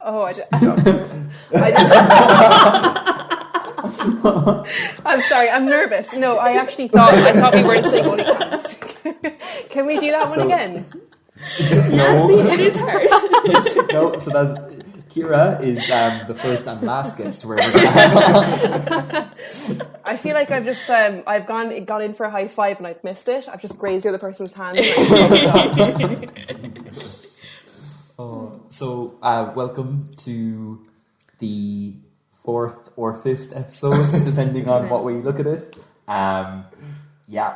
Oh, I I'm sorry, I'm nervous. No, I thought we weren't saying OnlyCans. Can we do that one again? Yeah, see, it is hard. No, so that Ciara is the first and last guest we're ever going to have. I feel like I've just I've gone in for a high five and I've missed it. I've just grazed the other person's hand. So welcome to the 4th or 5th episode, depending on what way you look at it.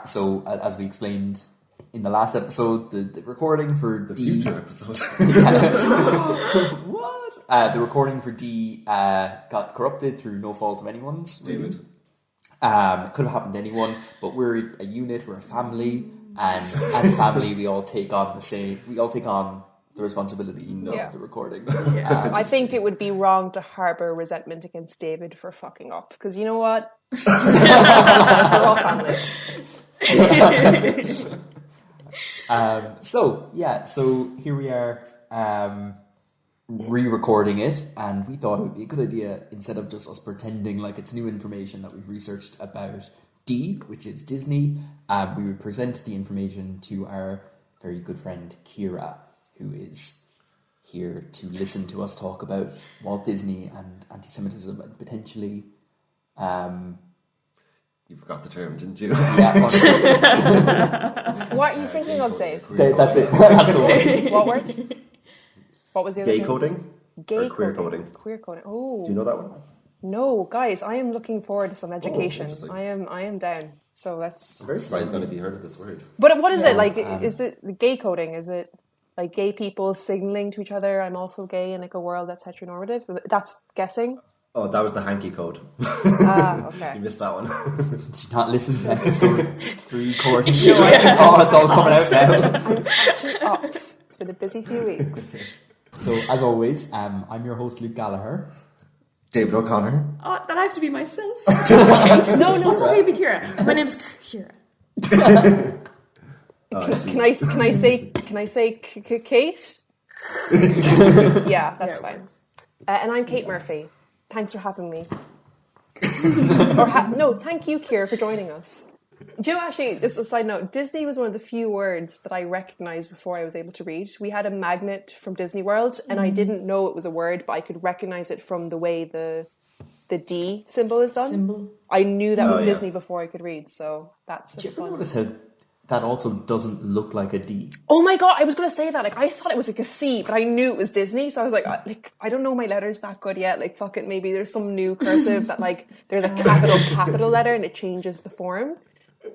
So as we explained in the last episode, the recording for the future episode. What? The recording for D got corrupted through no fault of anyone's. David. It could have happened to anyone, but we're a unit, we're a family, and as a family, we all take on the responsibility of the recording. I think it would be wrong to harbour resentment against David for fucking up, because you know what? We're all family. So here we are re-recording it, and we thought it would be a good idea, instead of just us pretending like it's new information that we've researched about D, which is Disney, we would present the information to our very good friend Ciara, who is here to listen to us talk about Walt Disney and anti-Semitism and potentially... You forgot the term, didn't you? Yeah. What are you thinking of, Dave? That's it. That's the one. What word? What was the other Gay term? coding? Gay queer coding. coding. Queer coding. Oh. Do you know that one? No, guys, I am looking forward to some education. interesting. I am down. So that's... I'm very surprised none of you heard of this word. But what is it? Like, is it gay coding? Is it like gay people signaling to each other, I'm also gay in like a world that's heteronormative? That's guessing? Oh, that was the hanky code. Okay. You missed that one. Did you not listen to episode 3 quarters? Oh, it's all coming out now. I'm catching up. It's been a busy few weeks. So, as always, I'm your host, Luke Gallagher. David O'Connor. Oh, then I have to be myself. No, It's okay, be Ciara. My name's Ciara. Can I say Kate? Yeah, that's fine. And I'm Kate Murphy. Thanks for having me. Thank you, Ciara, for joining us. Do you know, actually, just a side note, Disney was one of the few words that I recognised before I was able to read. We had a magnet from Disney World, and I didn't know it was a word, but I could recognise it from the way the D symbol is done. I knew that was Disney before I could read, so that's Did you ever notice how that also doesn't look like a D? Oh my god, I was going to say that. Like, I thought it was like a C, but I knew it was Disney, so I was like, I don't know my letters that good yet. Like, fuck it, maybe there's some new cursive that, like, there's a capital letter and it changes the form.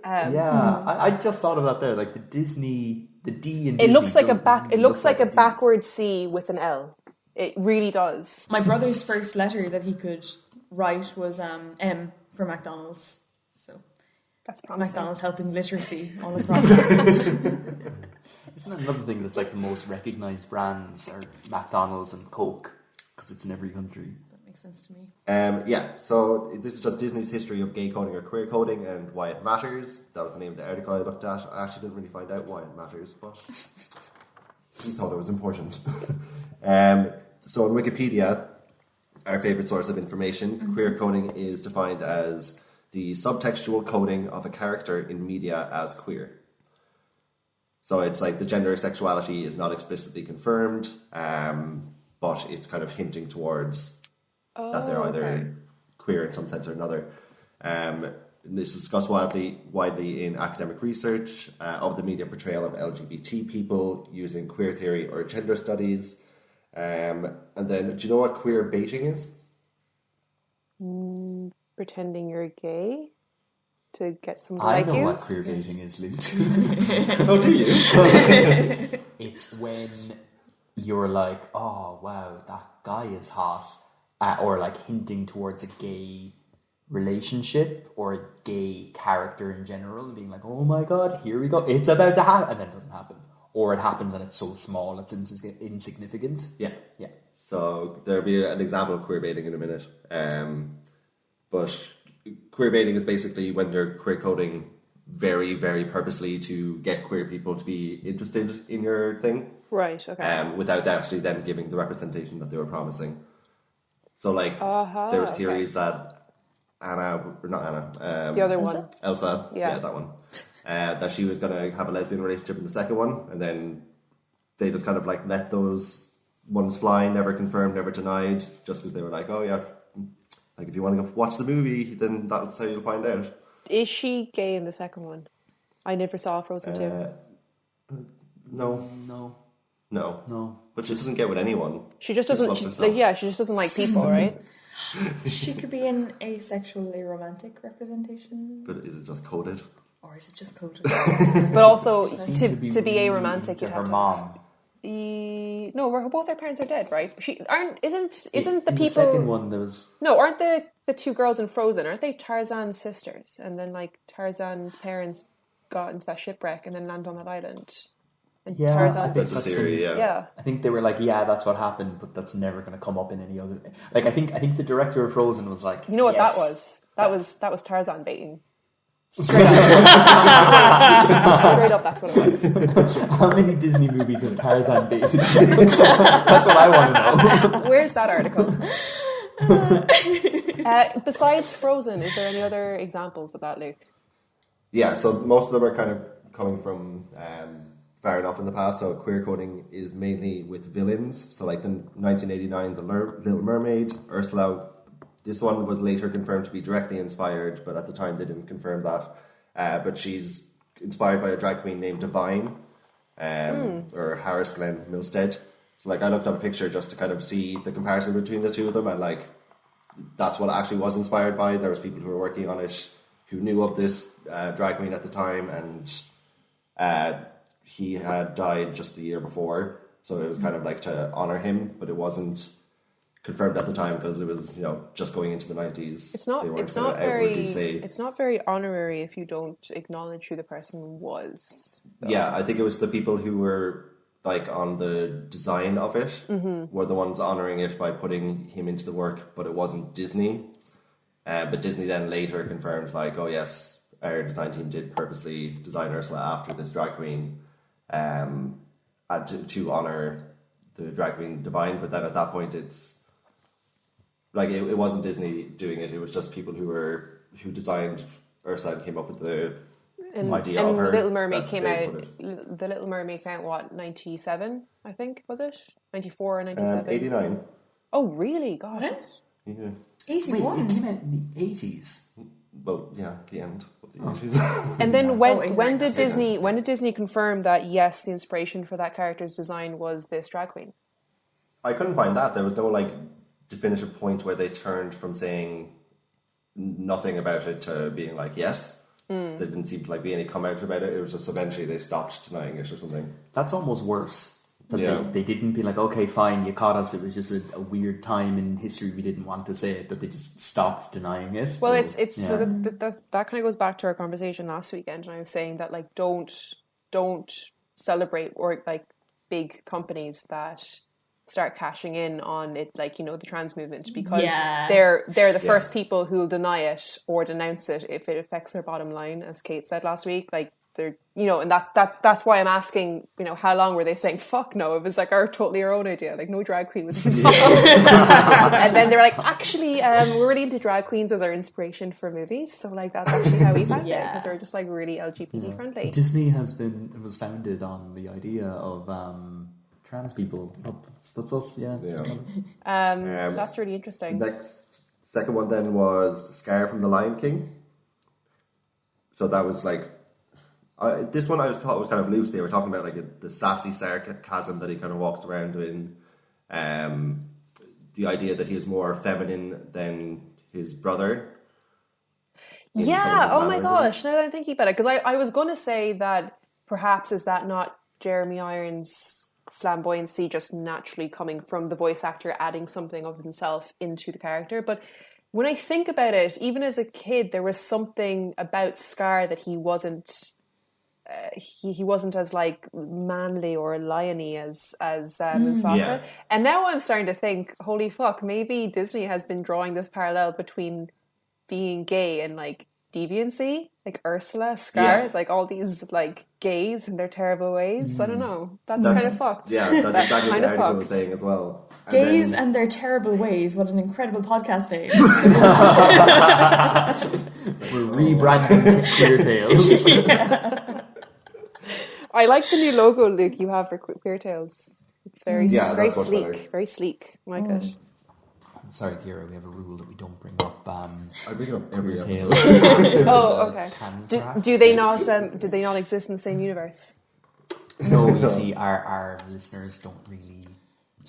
I just thought of that there, like the D in Disney. It looks like a backward C with an L. It really does. My brother's first letter that he could write was M for McDonald's. So that's promising. McDonald's helping literacy all across Ireland. Isn't that another thing that's like the most recognised brands are McDonald's and Coke, because it's in every country? Makes sense to me. So this is just Disney's history of gay coding or queer coding and why it matters. That was the name of the article I looked at. I actually didn't really find out why it matters, but we thought it was important. So on Wikipedia, our favourite source of information, queer coding is defined as the subtextual coding of a character in media as queer. So it's like the gender or sexuality is not explicitly confirmed, but it's kind of hinting towards that they're either queer in some sense or another. This is discussed widely in academic research of the media portrayal of LGBT people using queer theory or gender studies. And then, do you know what queer baiting is? Pretending you're gay to get somebody I like you. know what queer baiting is, Luke. Oh, do you? It's when you're like, oh wow, that guy is hot. Or like hinting towards a gay relationship or a gay character in general, being like, oh my god, here we go, it's about to happen, and then it doesn't happen. Or it happens and it's so small it's insignificant. Yeah. So there'll be an example of queer baiting in a minute. But queer baiting is basically when you're queer coding very, very purposely to get queer people to be interested in your thing. Right, okay. Without actually then giving the representation that they were promising. So, like, there was theories that the other one. Elsa, Yeah. that one. That she was going to have a lesbian relationship in the second one, and then they just kind of like let those ones fly, never confirmed, never denied, just because they were like, oh yeah, like if you want to go watch the movie, then that's how you'll find out. Is she gay in the second one? I never saw Frozen 2. No. But she doesn't get with anyone. She just loves doesn't. herself. She just doesn't like people, right? She could be an asexually romantic representation. But is it just coded? Or is it just coded? But also, to Seemed be really aromantic, into you her have to. mom. No, both their parents are dead, right? Isn't the In people? the second one, there was No, aren't the two girls in Frozen? Aren't they Tarzan's sisters? And then like Tarzan's parents got into that shipwreck and then landed on that island. And I Tarzan. think That's a theory, yeah. Yeah. I think they were like, yeah, that's what happened, but that's never going to come up in any other. Like, I think the director of Frozen was like, You know what yes. that was? That was Tarzan baiting. Straight up. Straight up, that's what it was. How many Disney movies have Tarzan baited? That's what I want to know. Where's that article? Besides Frozen, is there any other examples of that, Luke? Yeah, so most of them are kind of coming from far enough in the past. So queer coding is mainly with villains. So like the 1989, The Little Mermaid, Ursula. This one was later confirmed to be directly inspired, but at the time they didn't confirm that. But she's inspired by a drag queen named Divine, or Harris Glenn Milstead. So like I looked up a picture just to kind of see the comparison between the two of them, and like that's what it actually was inspired by. There was people who were working on it who knew of this drag queen at the time, and he had died just the year before, so it was kind of like to honor him, but it wasn't confirmed at the time because it was, just going into the 90s. It's not. They weren't It's gonna not very. outwardly say. It's not very honorary if you don't acknowledge who the person was. Though. Yeah, I think it was the people who were like on the design of it were the ones honoring it by putting him into the work, but it wasn't Disney. But Disney then later confirmed, like, oh yes, our design team did purposely design Ursula after this drag queen, to honor the drag queen Divine. But then at that point, it's like it wasn't Disney doing it; it was just people who designed Ursula and came up with the idea of her. Little Mermaid that came they out. put it. The Little Mermaid came out what 97? I think was it 94 or 97? 89. Oh really? Gosh. What? It's- Yeah. 81. Wait, it came out in the 80s. Well, yeah, the end of the 80s. And then when 89, did that's it. Disney confirm that yes, the inspiration for that character's design was this drag queen? I couldn't find that. There was no definitive point where they turned from saying nothing about it to being like yes. There didn't seem to be any come out about it. It was just eventually they stopped denying it or something. That's almost worse. That Yeah. they didn't be like, okay, fine, you caught us. It was just a weird time in history. We didn't want to say it. That they just stopped denying it. Well, it's Yeah. that kind of goes back to our conversation last weekend, and I was saying that don't celebrate or big companies that start cashing in on it, the trans movement, because Yeah. they're the first people who'll deny it or denounce it if it affects their bottom line, as Kate said last week. They're, and that's why I'm asking, how long were they saying fuck no? It was totally our own idea, no drag queen was involved. And then they were like, actually, we're really into drag queens as our inspiration for movies, so that's actually how we found it, because they're just really LGBT friendly. Disney was founded on the idea of trans people. That's us, yeah. That's really interesting. The second one then was Scar from The Lion King. So that was this one I thought was kind of loose. They were talking about the sassy sarcasm that he kind of walks around in. The idea that he is more feminine than his brother. Yeah, oh my gosh, now that I'm thinking about it, because I was going to say that perhaps is that not Jeremy Irons' flamboyancy just naturally coming from the voice actor adding something of himself into the character, but when I think about it, even as a kid, there was something about Scar that he wasn't he wasn't as manly or liony as Mufasa. Yeah. And now I'm starting to think, holy fuck, maybe Disney has been drawing this parallel between being gay and deviancy, like Ursula, Scar, Yeah. is like all these like gays and their terrible ways. I don't know. That's kind of fucked. Yeah, that's exactly what kind the of article was fucked. saying as well. Gays then- and their terrible ways. What an incredible podcast name. We're rebranding Queer Tales. I like the new logo, Luke, you have for Queer Tales. It's very, Yeah, very that's much sleek. better. Very sleek. I like it. Sorry, Ciara, we have a rule that we don't bring up I bring it up every Queer episode. Tales. Oh, okay. Can Do craft. they not? Do they not exist in the same universe? No, you see, our listeners don't really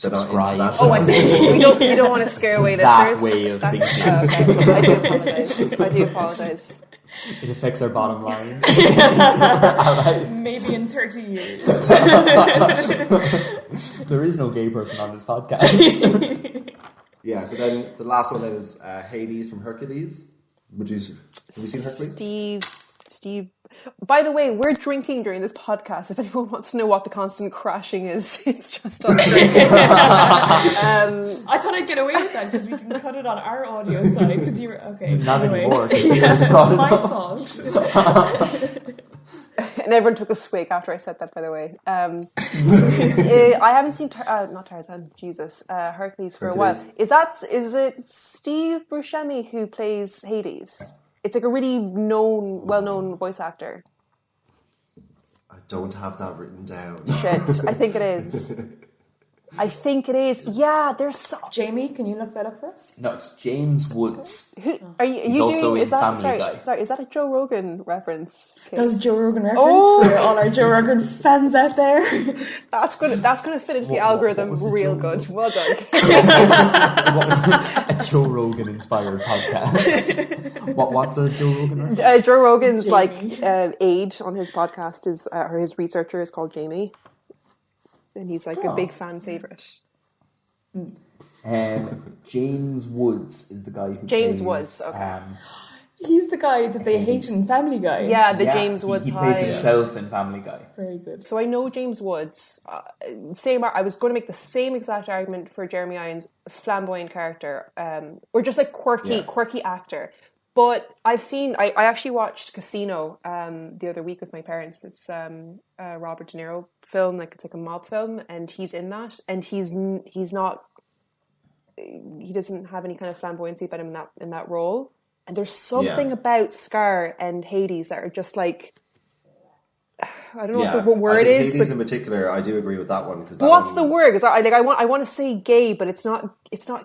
They're not into subscribe. that. Oh, I see. You don't want to scare away That listeners. way of That's- thinking. okay. I do apologize. It affects our bottom line. Maybe in 30 years. There is no gay person on this podcast. Yeah, so then the last one then is Hades from Hercules. Have you seen Hercules? Steve. By the way, we're drinking during this podcast. If anyone wants to know what the constant crashing is, it's just us drinking. I thought I'd get away with that because we can cut it on our audio side because you were okay. Not anyway. anymore. 'Cause Yeah, Ciara's it's brought it my up. fault. And everyone took a swig after I said that, by the way. I haven't seen not Tarzan, Jesus, Hercules for a while. Is it Steve Buscemi who plays Hades? It's like a really well-known voice actor. I don't have that written down. Shit, I think it is. Yeah, there's Jamie, can you look that up for us? No, it's James Woods. who are you? He's also doing? in Is that Family Guy. Sorry, is that a Joe Rogan reference? Okay. That was Joe Rogan reference Oh. for all our Joe Rogan fans out there. That's gonna fit into the What algorithm was the real Joe good. Well done. A Joe Rogan inspired podcast. What's a Joe Rogan reference? Joe Rogan's Jamie. like aide on his podcast is or his researcher is called Jamie, and he's like a big fan favorite. James Woods is the guy who James plays, Woods, okay. He's the guy that they hate in Family Guy. Yeah, the yeah, James Woods He plays high. himself in Family Guy. Very good. So I know James Woods. I was going to make the same exact argument for Jeremy Irons' flamboyant character, or just like quirky actor. But I actually watched Casino the other week with my parents. It's a Robert De Niro film, like it's like a mob film, and he's in that, and he doesn't have any kind of flamboyancy about him in that role. And there's something about Scar and Hades that are just like, I don't know what the word I think is. Hades But in particular, I do agree with that one. what's the word? Because I want to say gay, but it's not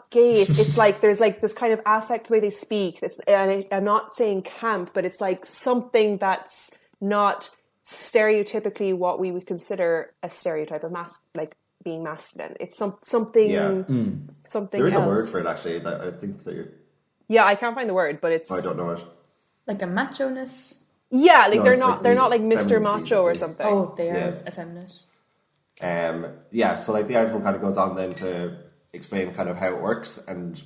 gay. It's like there's like this kind of affect the way they speak. I'm not saying camp, but it's like something that's not stereotypically what we would consider a stereotype of like being masculine. It's something. Something. There is a else. word for it actually. That I think that Yeah, I can't find the word, but it's. I don't know it. Like a macho-ness. Yeah, like No, they're it's not. like they're the not like Mr. femininity Macho or that they- something. Oh, they are Yeah. effeminate. So like the article kind of goes on then to explain kind of how it works, and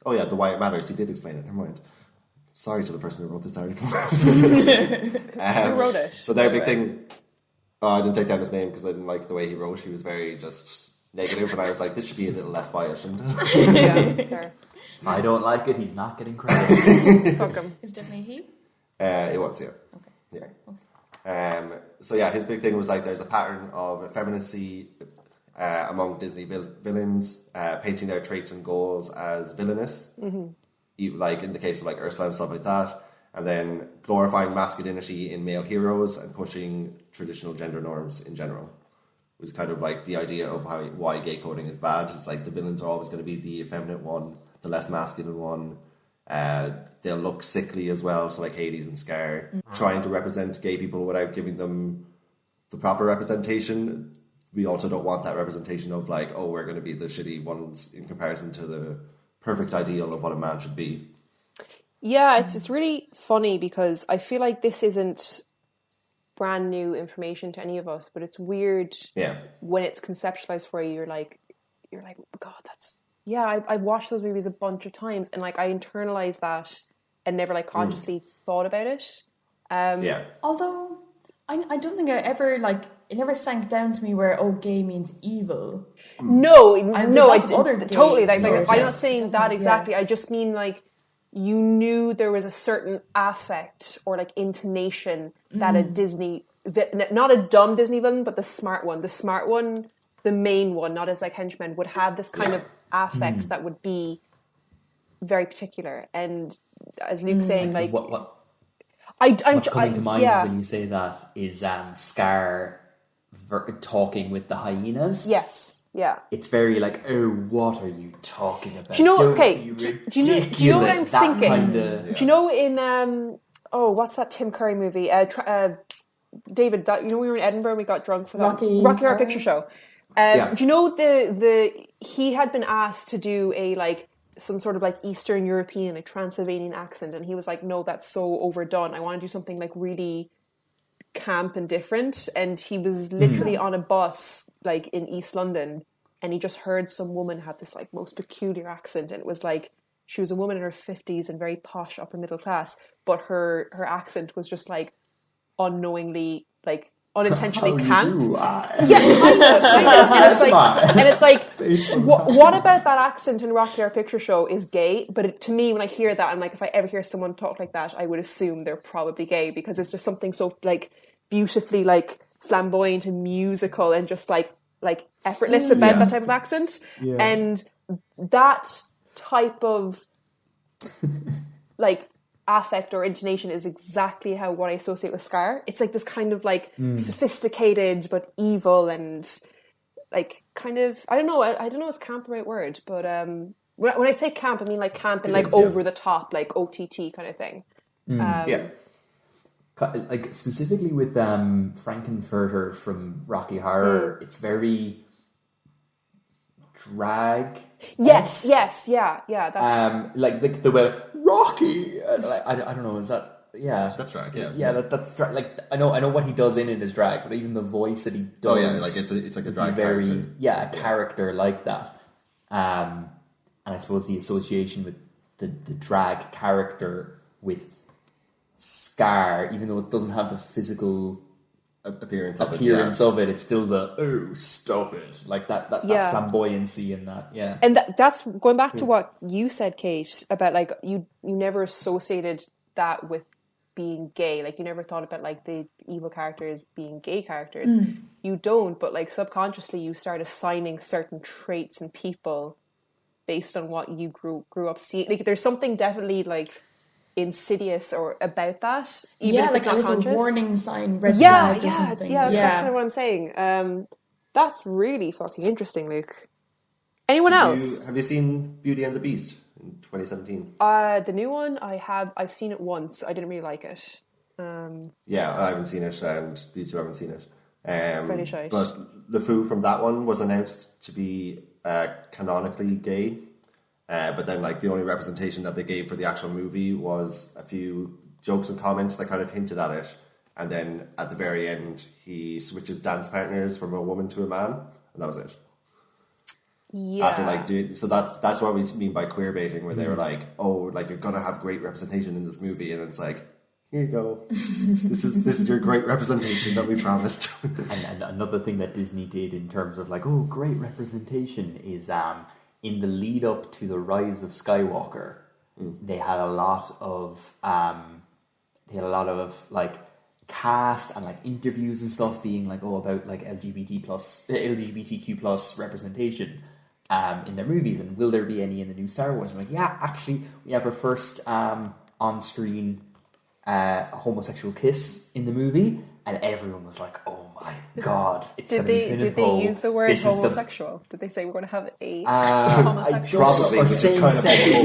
the why it matters. He did explain it. Never mind. Sorry to the person who wrote this article. Who wrote it? So their big thing. I didn't take down his name because I didn't like the way he wrote. He was very just negative, and I was like, this should be a little less biased, shouldn't it? Yeah, fair. I don't like it. He's not getting credit. Fuck him. It's definitely he? It was, yeah. Okay. Yeah. Okay. So yeah, his big thing was like there's a pattern of effeminacy among Disney villains, painting their traits and goals as villainous, like in the case of like Ursula and stuff like that, and then glorifying masculinity in male heroes and pushing traditional gender norms in general. It was kind of like the idea of why gay coding is bad. It's like the villains are always going to be the effeminate one, the less masculine one. They'll look sickly as well, so like Hades and Scar, trying to represent gay people without giving them the proper representation. We also don't want that representation of like, oh, we're going to be the shitty ones in comparison to the perfect ideal of what a man should be. Yeah, it's really funny because I feel like this isn't brand new information to any of us, but it's weird when it's conceptualized for you. You're like, God, that's. Yeah, I've watched those movies a bunch of times, and like I internalized that and never like consciously thought about it. Although I don't think I ever it never sank down to me where gay means evil. No, there's no, lots of other gay totally. Like I'm not stereotypes, saying but that yeah. exactly. I just mean like you knew there was a certain affect or like intonation that a Disney, not a dumb Disney villain, but the smart one, the main one, not as like henchmen, would have this kind of affect that would be very particular. And as Luke's saying, like What's what's coming to mind when you say that is Scar talking with the hyenas. Yes. Yeah. It's very like, oh, what are you talking about? Do you know? Don't Okay. be Do you know what I'm that thinking? Kinda, Do you know in what's that Tim Curry movie? David, that, you know, we were in Edinburgh and we got drunk for that Rocky Horror Picture Show. Do you know he had been asked to do a like some sort of like Eastern European, like Transylvanian accent, and he was like, no, that's so overdone. I want to do something like really camp and different. And he was literally on a bus like in East London, and he just heard some woman have this like most peculiar accent, and it was like she was a woman in her 50s and very posh upper middle class, but her accent was just like unknowingly, like unintentionally camp. Yeah, kind of. And it's like what about that accent in Rocky Horror Picture Show is gay? But to me, when I hear that, I'm like, if I ever hear someone talk like that, I would assume they're probably gay, because it's just something so like beautifully like flamboyant and musical and just like effortless about that type of accent. And that type of like affect or intonation is exactly what I associate with Scar. It's like this kind of like sophisticated but evil and like kind of, I don't know is camp the right word, but when I say camp, I mean like camp and like over the top, like OTT kind of thing. Like specifically with Frankenfurter from Rocky Horror, it's very drag. Yes, yeah. That's like the way Rocky. Like, I don't know. Is that That's drag. Yeah. Yeah, that's drag. Like I know what he does in it is drag, but even the voice that he does. Oh yeah, like it's like a drag very character. A character like that. And I suppose the association with the drag character with Scar, even though it doesn't have the physical appearance of it, it's still the stop it, like that flamboyancy and that and that's going back to what you said, Kate, about like you never associated that with being gay. Like you never thought about like the evil characters being gay characters. You don't, but like subconsciously you start assigning certain traits in people based on what you grew up seeing. Like there's something definitely like insidious or about that, even if like it's a not little conscious. warning sign, red flag or something. That's kind of what I'm saying. That's really fucking interesting, Luke. Anyone else? Have you seen Beauty and the Beast in 2017? The new one, I've seen it once. I didn't really like it. Yeah, I haven't seen it, and these two haven't seen it. Very shite. But LeFou from that one was announced to be canonically gay. But then, like, the only representation that they gave for the actual movie was a few jokes and comments that kind of hinted at it. And then at the very end, he switches dance partners from a woman to a man, and that was it. Yeah. After so that's what we mean by queer baiting, where they were like, "Oh, like you're gonna have great representation in this movie," and it's like, "Here you go, this is your great representation that we promised." and another thing that Disney did in terms of like, oh, great representation is in the lead up to the rise of Skywalker, they had a lot of like cast and like interviews and stuff being like, oh, about like LGBTQ plus representation in their movies, and will there be any in the new Star Wars? I'm like, yeah, actually, we have our first on-screen homosexual kiss in the movie, and everyone was like, oh my god, it's going to be Finn and Did Poe. they use the word This is homosexual? Did they say we're going to have a homosexual? Probably, Or which is same kind sex, of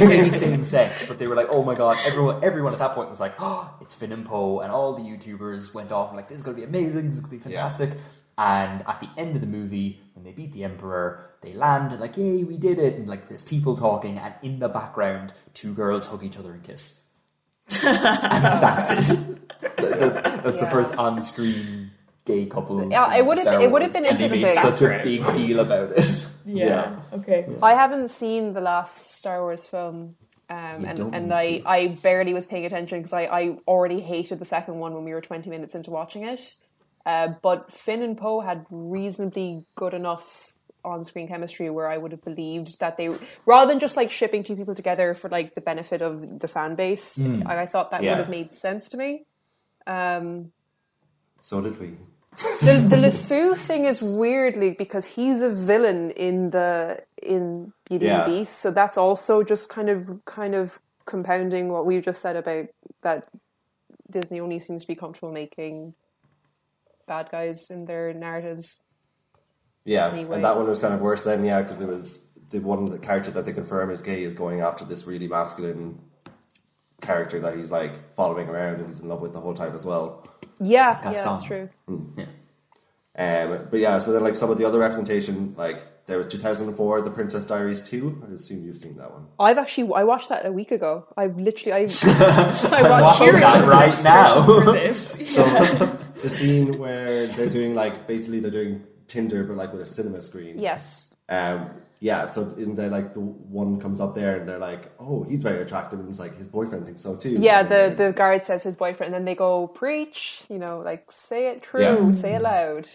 maybe same sex, but they were like, oh my god, everyone at that point was like, oh, it's Finn and Poe, and all the YouTubers went off and like, this is going to be amazing, this is going to be fantastic. And at the end of the movie, when they beat the Emperor, they land like, yay, we did it, and like there's people talking, and in the background, two girls hug each other and kiss. And that's it. That's the first on-screen gay couple. Yeah, it would have been and they made interesting. such a big deal about it. Yeah. Okay. I haven't seen the last Star Wars film, and I barely was paying attention because I already hated the second one when we were 20 minutes into watching it. But Finn and Poe had reasonably good enough on-screen chemistry where I would have believed that they, rather than just like shipping two people together for like the benefit of the fan base, I thought that would have made sense to me. So did we. The LeFou thing is weirdly because he's a villain in Beauty and the Beast, so that's also just kind of compounding what we've just said about that Disney only seems to be comfortable making bad guys in their narratives. Yeah, anyway. And that one was kind of worse then, because it was the character that they confirm is gay is going after this really masculine character that he's like following around and he's in love with the whole time as well. Yeah, that's true. But yeah, so then like some of the other representation, like there was 2004, The Princess Diaries 2. I assume you've seen that one. I watched that a week ago. I watched that right now. So the scene where they're doing Tinder but like with a cinema screen. Yes. So isn't there like the one comes up there and they're like, oh, he's very attractive, and it's like his boyfriend thinks so too. Yeah, the guard says his boyfriend, and then they go, preach, like say it true, say it loud.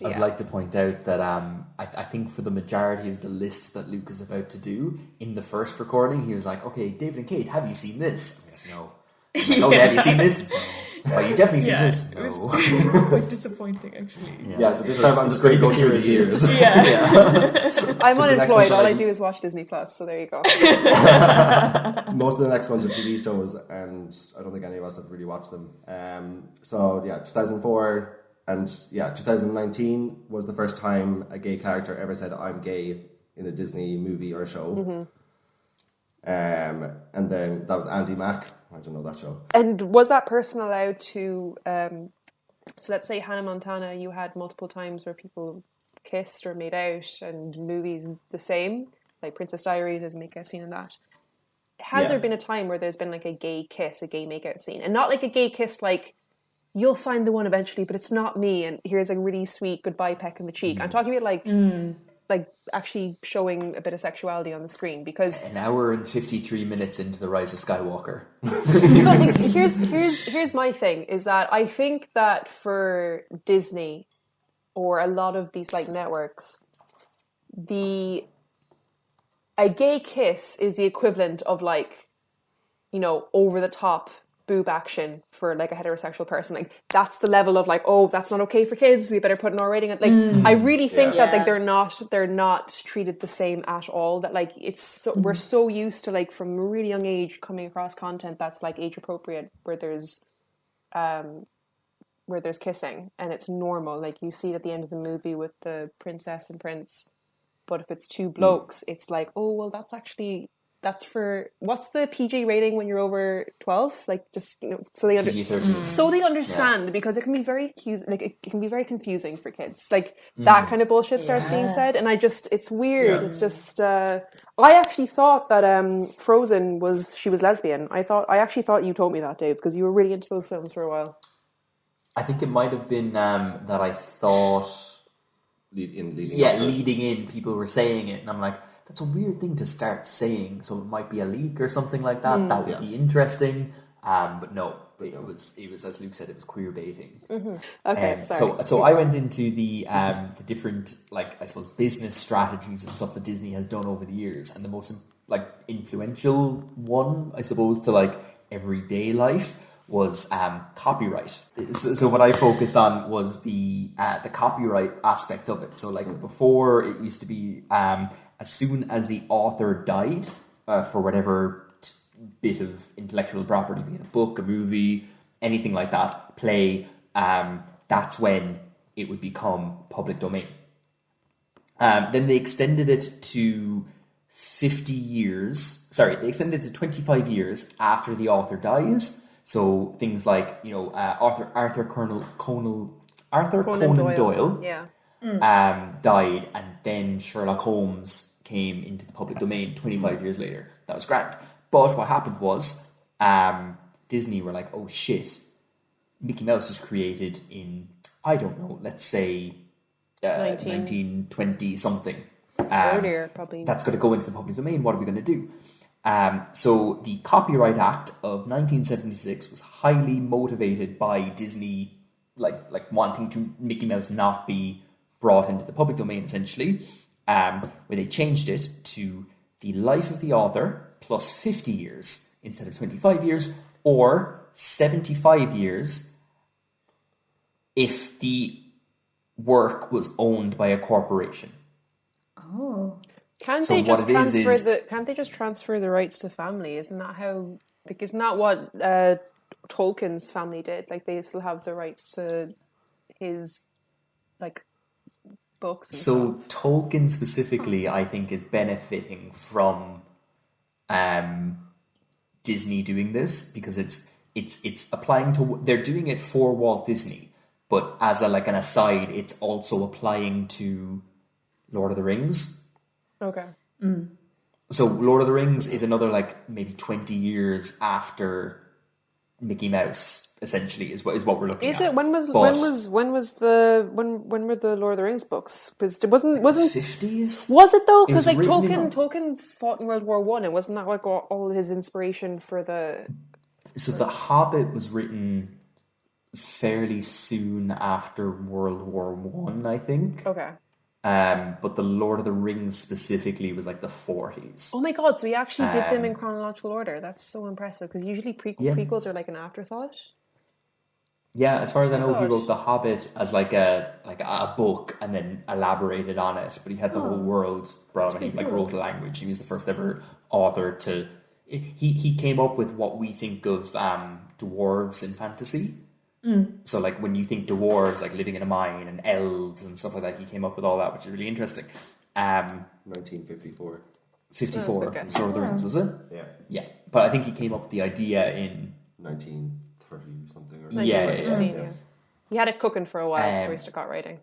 I'd like to point out that I think for the majority of the list that Luke is about to do, in the first recording, he was like, okay, David and Kate, have you seen this? No. Like, okay, have you seen this? No. Oh, you definitely seen this? No. It was quite disappointing, actually. Yeah, so this time I'm just going to go through his ears. I'm unemployed. All I do is watch Disney Plus, so there you go. Most of the next ones are TV shows, and I don't think any of us have really watched them. 2004 and 2019 was the first time a gay character ever said "I'm gay" in a Disney movie or show. And then that was Andy Mack. I don't know that show. And was that person allowed to? So let's say Hannah Montana, you had multiple times where people kissed or made out, and movies the same, like Princess Diaries, there's a make-out scene in that. Has there been a time where there's been like a gay kiss, a gay make-out scene, and not like a gay kiss like you'll find the one eventually, but it's not me, and here's a really sweet goodbye peck in the cheek. I'm talking about like actually showing a bit of sexuality on the screen, because an hour and 53 minutes into the Rise of Skywalker. here's my thing, is that I think that for Disney or a lot of these like networks, a gay kiss is the equivalent of like, over the top boob action for like a heterosexual person. Like that's the level of like, oh, that's not okay for kids, we better put an R rating. Like I really think that like they're not treated the same at all. That like we're so used to like from a really young age coming across content that's like age appropriate, where there's kissing and it's normal. Like you see it at the end of the movie with the princess and prince, but if it's two blokes, it's like, oh well, that's for, what's the PG rating when you're over 12? Like just, so they understand, because it can be very confusing for kids. Like that kind of bullshit starts being said, and it's weird. Yeah. It's just, I actually thought that Frozen she was lesbian. I actually thought you told me that, Dave, because you were really into those films for a while. I think it might have been that I thought leading in, people were saying it, and I'm like, that's a weird thing to start saying, so it might be a leak or something like that. That would be interesting. But no, it was as Luke said, it was queer baiting. Okay, sorry. So I went into the different, like, I suppose, business strategies and stuff that Disney has done over the years, and the most like influential one, I suppose, to like everyday life was copyright. So what I focused on was the copyright aspect of it. So like before, it used to be as soon as the author died, for whatever bit of intellectual property, be it a book, a movie, anything like that, play, that's when it would become public domain. Then they extended it to 50 years. Sorry, they extended it to 25 years after the author dies. So things like, Arthur Conan Doyle died, and then Sherlock Holmes came into the public domain 25 years later. That was grand. But what happened was Disney were like, oh shit, Mickey Mouse was created in, I don't know, let's say 1920 something. Earlier, probably. That's going to go into the public domain. What are we going to do? So the Copyright Act of 1976 was highly motivated by Disney, like wanting to Mickey Mouse not be brought into the public domain, essentially. where they changed it to the life of the author plus 50 years instead of 25 years, or 75 years if the work was owned by a corporation. Oh. Can't So they what just it is transfer can't they just transfer the rights to family? Isn't that how? Like, isn't that what Tolkien's family did? Like, they still have the rights to his like books. And So stuff. Tolkien specifically, I think, is benefiting from Disney doing this because it's applying to. They're doing it for Walt Disney, but as an aside, it's also applying to Lord of the Rings. Okay. So Lord of the Rings is another maybe 20 years after Mickey Mouse, essentially, is what we're looking Is at. it when were the Lord of the Rings books? Because it wasn't 50s? was it though? It was Because written in- Tolkien fought in World War One, and wasn't that like all his inspiration for the? So The Hobbit was written fairly soon after World War One, I think. Okay. But the Lord of the Rings specifically was like the 40s. Oh my god! So he actually did them in chronological order. That's so impressive. Because usually prequels are like an afterthought. Yeah, as far as I know, he gosh. wrote The Hobbit as like a book and then elaborated on it. But he had the whole world brought him. He wrote the language. He was the first ever author to. He came up with what we think of dwarves in fantasy. So when you think dwarves, like living in a mine, and elves and stuff like that, he came up with all that, which is really interesting. 1954. 54, Sword of the Rings, was it? Yeah. Yeah, but I think he came up with the idea in 1930 something. Or Yeah. 1916, yeah. He had it cooking for a while before he started writing.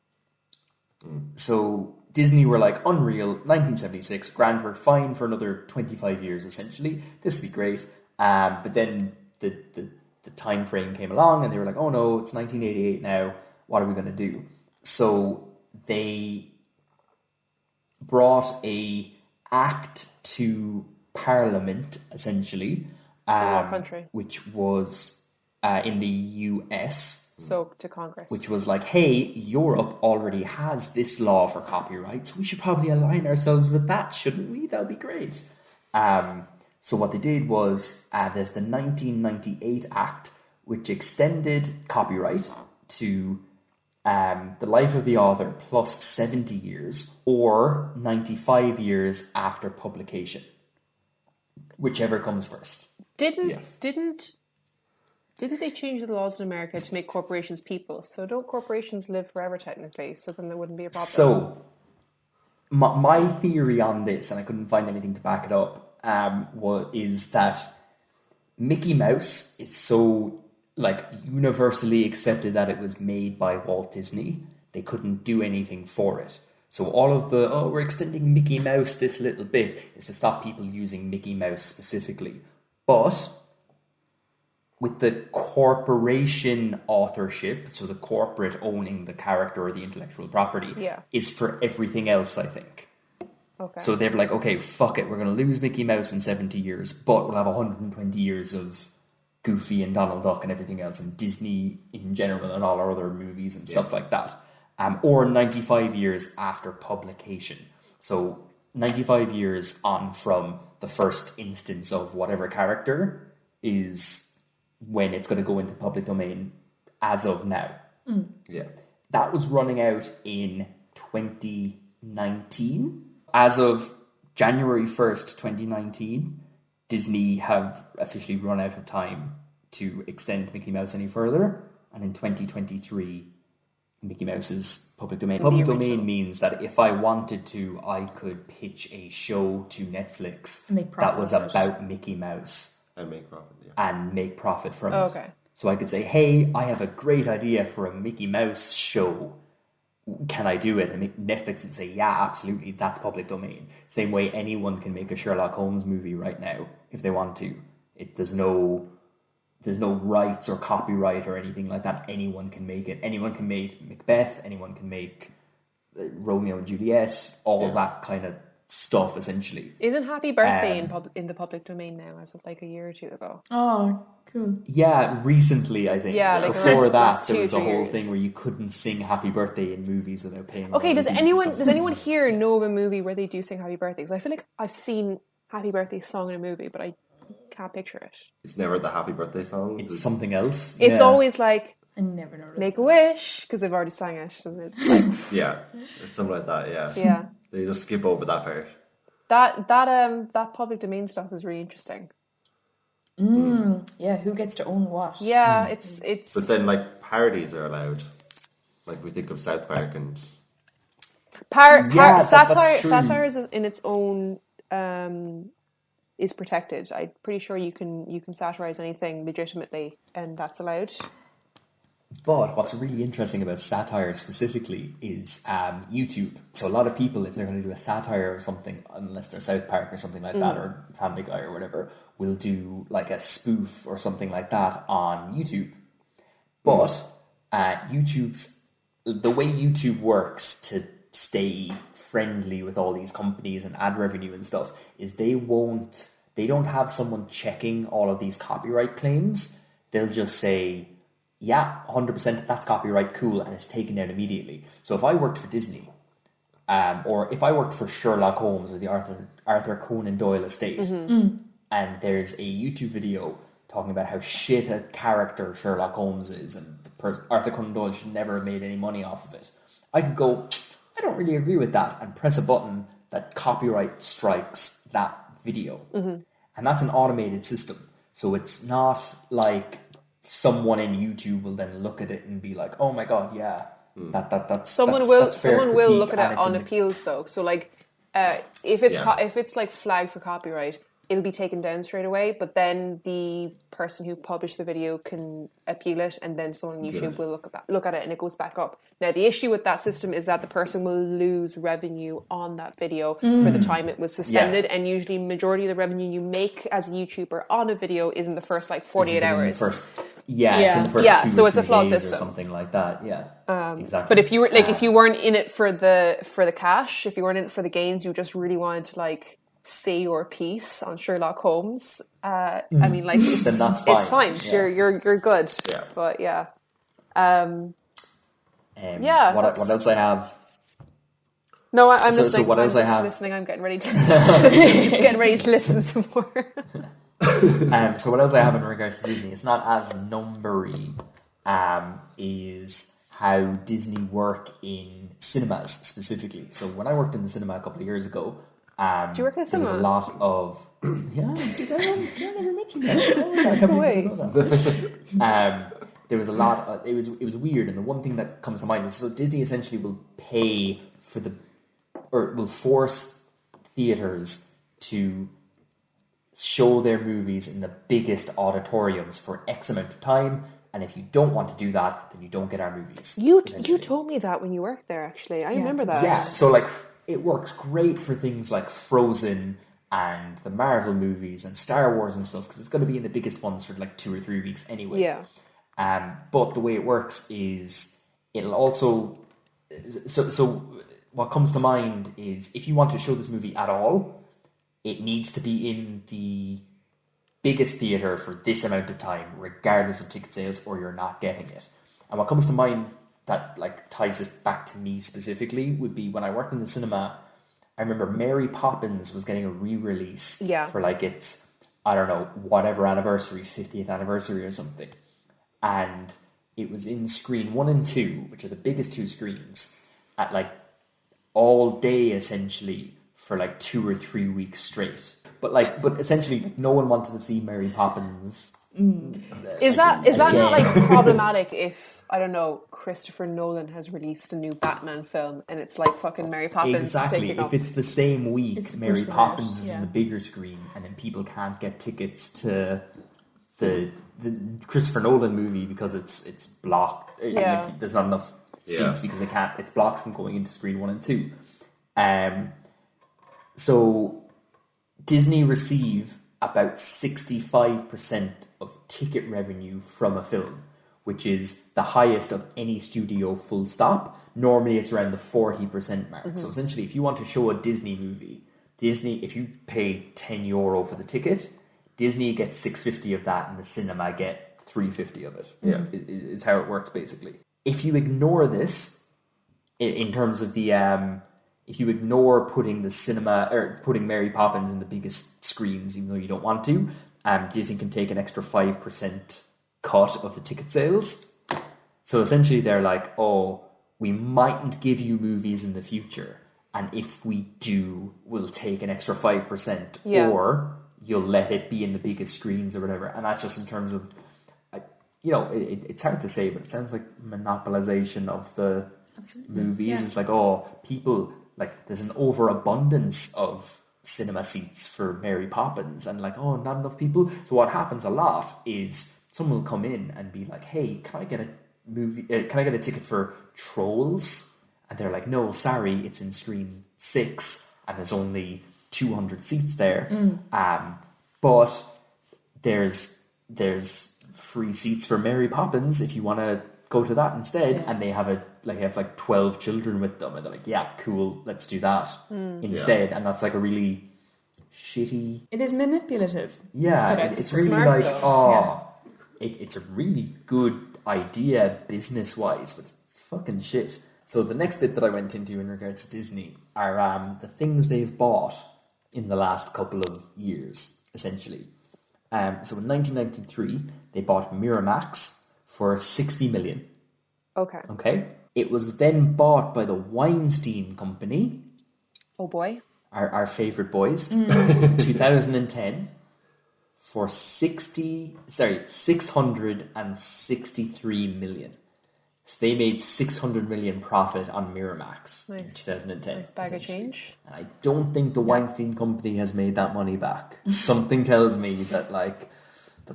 So Disney were like, unreal, 1976, grand, we're fine for another 25 years, essentially. This would be great. But then the time frame came along and they were like, oh no, it's 1988 now. What are we going to do? So they brought a act to Parliament, essentially. What country? Which was in the US. So to Congress. Which was like, hey, Europe already has this law for copyright, so we should probably align ourselves with that, shouldn't we? That would be great. So what they did was, there's the 1998 Act, which extended copyright to the life of the author plus 70 years or 95 years after publication, whichever comes first. Didn't they change the laws in America to make corporations people? So don't corporations live forever technically? So then there wouldn't be a problem. So my theory on this, and I couldn't find anything to back it up, is that Mickey Mouse is so universally accepted that it was made by Walt Disney. They couldn't do anything for it. So all of we're extending Mickey Mouse this little bit is to stop people using Mickey Mouse specifically. But with the corporation authorship, so the corporate owning the character or the intellectual property, is for everything else, I think. Okay. So they're like, okay, fuck it, we're going to lose Mickey Mouse in 70 years, but we'll have 120 years of Goofy and Donald Duck and everything else, and Disney in general and all our other movies and stuff like that. Or 95 years after publication. So 95 years on from the first instance of whatever character is when it's going to go into public domain as of now. Yeah. That was running out in 2019. As of January 1st, 2019, Disney have officially run out of time to extend Mickey Mouse any further. And in 2023, Mickey Mouse is public domain. Public domain means that if I wanted to, I could pitch a show to Netflix that was about Mickey Mouse. And make profit, yeah. And make profit from it. Okay. So I could say, hey, I have a great idea for a Mickey Mouse show. Can I do it? And Netflix would say, yeah, absolutely, that's public domain. Same way anyone can make a Sherlock Holmes movie right now if they want to. There's no rights or copyright or anything like that. Anyone can make it. Anyone can make Macbeth. Anyone can make Romeo and Juliet. All that kind of stuff, essentially. Isn't Happy Birthday in the public domain now as of like a year or two ago? Oh, cool. Yeah, recently, I think. Yeah, like before that, two, there was a 3 whole years. thing where you couldn't sing Happy Birthday in movies without paying. Okay, does royalties. anyone here know of a movie where they do sing Happy Birthday? Because I feel like I've seen Happy Birthday song in a movie, but I can't picture it. It's never the Happy Birthday song. It's something else. It's Yeah. always like I never noticed. Make a Wish because they've already sang it, and it's like Yeah, or something like that. Yeah. yeah. They just skip over that part. That public domain stuff is really interesting. Yeah, who gets to own what? Yeah, it's. But then, like, parodies are allowed. Like, we think of South Park and... that's satire. true. Satire is in its own is protected. I'm pretty sure you can satirize anything legitimately, and that's allowed. But what's really interesting about satire specifically is YouTube. So a lot of people, if they're going to do a satire or something, unless they're South Park or something like that, or Family Guy or whatever, will do like a spoof or something like that on YouTube. But the way YouTube works to stay friendly with all these companies and ad revenue and stuff is they don't have someone checking all of these copyright claims. They'll just say, yeah, 100% that's copyright, cool, and it's taken down immediately. So if I worked for Disney, or if I worked for Sherlock Holmes or the Arthur Conan Doyle estate, and there's a YouTube video talking about how shit a character Sherlock Holmes is, and Arthur Conan Doyle should never have made any money off of it, I could go, I don't really agree with that, and press a button that copyright strikes that video. And that's an automated system. So it's not like someone in YouTube will then look at it and be like, "Oh my god, yeah, that's Someone will look at it on appeals though. So like, if it's like flagged for copyright, it'll be taken down straight away. But then the person who published the video can appeal it, and then someone on YouTube will look at it, and it goes back up. Now the issue with that system is that the person will lose revenue on that video for the time it was suspended, and usually majority of the revenue you make as a YouTuber on a video is in the first like 48 hours. It's in the first 2 so or it's a 3 flawed days system. or something like that. Yeah, exactly. But if you were if you weren't in it for the cash, if you weren't in it for the gains, you just really wanted to like say your piece on Sherlock Holmes. I mean, like then that's fine. It's fine. Yeah. You're good. Yeah. But yeah. What else I have? No, I'm So listening. what else I I'm just have? listening. I'm getting ready to just getting ready to listen some more. So what else I have in regards to Disney? It's not as numbery. Is how Disney work in cinemas specifically. So when I worked in the cinema a couple of years ago, Do you work in a there was cinema? a lot of I never mentioned that. No way. There was a lot. It was weird, and the one thing that comes to mind is so Disney essentially will pay for will force theaters to show their movies in the biggest auditoriums for X amount of time, and if you don't want to do that, then you don't get our movies. You told me that when you worked there. Actually, I remember that. Yeah, so like it works great for things like Frozen and the Marvel movies and Star Wars and stuff because it's going to be in the biggest ones for like 2 or 3 weeks anyway. Yeah. But the way it works is it'll also so what comes to mind is if you want to show this movie at all, it needs to be in the biggest theater for this amount of time, regardless of ticket sales, or you're not getting it. And what comes to mind that like ties this back to me specifically would be when I worked in the cinema. I remember Mary Poppins was getting a re-release for like its, I don't know, whatever anniversary, 50th anniversary or something. And it was in screen 1 and 2, which are the biggest 2 screens, at like all day essentially for like 2 or 3 weeks straight. But essentially like, no one wanted to see Mary Poppins. Is that not like problematic if, I don't know, Christopher Nolan has released a new Batman film and it's like fucking Mary Poppins? Exactly. If it's the same week, Mary Poppins is in the bigger screen and then people can't get tickets to the Christopher Nolan movie because it's blocked. Yeah. Like, there's not enough seats because it's blocked from going into screen 1 and 2. So Disney receive about 65% of ticket revenue from a film, which is the highest of any studio full stop. Normally it's around the 40% mark. So essentially if you want to show a Disney movie, Disney, if you pay €10 for the ticket, Disney gets $6.50 of that, and the cinema get $3.50 of it. Yeah. It's how it works basically. If you ignore this, in terms of the if you ignore putting the cinema or putting Mary Poppins in the biggest screens, even though you don't want to, Disney can take an extra 5% cut of the ticket sales. So essentially, they're like, "Oh, we mightn't give you movies in the future, and if we do, we'll take an extra 5%, or you'll let it be in the biggest screens or whatever." And that's just in terms of, it's hard to say, but it sounds like monopolization of the movies. It's like, people, like, there's an overabundance of cinema seats for Mary Poppins, and like, not enough people. So what happens a lot is someone will come in and be like, "Hey, can I get a movie? Can I get a ticket for Trolls?" And they're like, "No, sorry, it's in screen 6, and there's only 200 seats there. But there's free seats for Mary Poppins if you want to go to that instead." And they have 12 children with them, and they're like, "Yeah, cool, let's do that instead." And that's like a really shitty. It is manipulative. Yeah, it's really smart, like it's a really good idea business wise, but it's fucking shit. So the next bit that I went into in regards to Disney are the things they've bought in the last couple of years, essentially. So in 1993, they bought Miramax for $60 million. Okay. It was then bought by the Weinstein Company. Oh boy. Our favorite boys. 2010 for $663 million. So they made $600 million profit on Miramax in 2010. Nice bag of change. And I don't think the Weinstein Company has made that money back. Something tells me that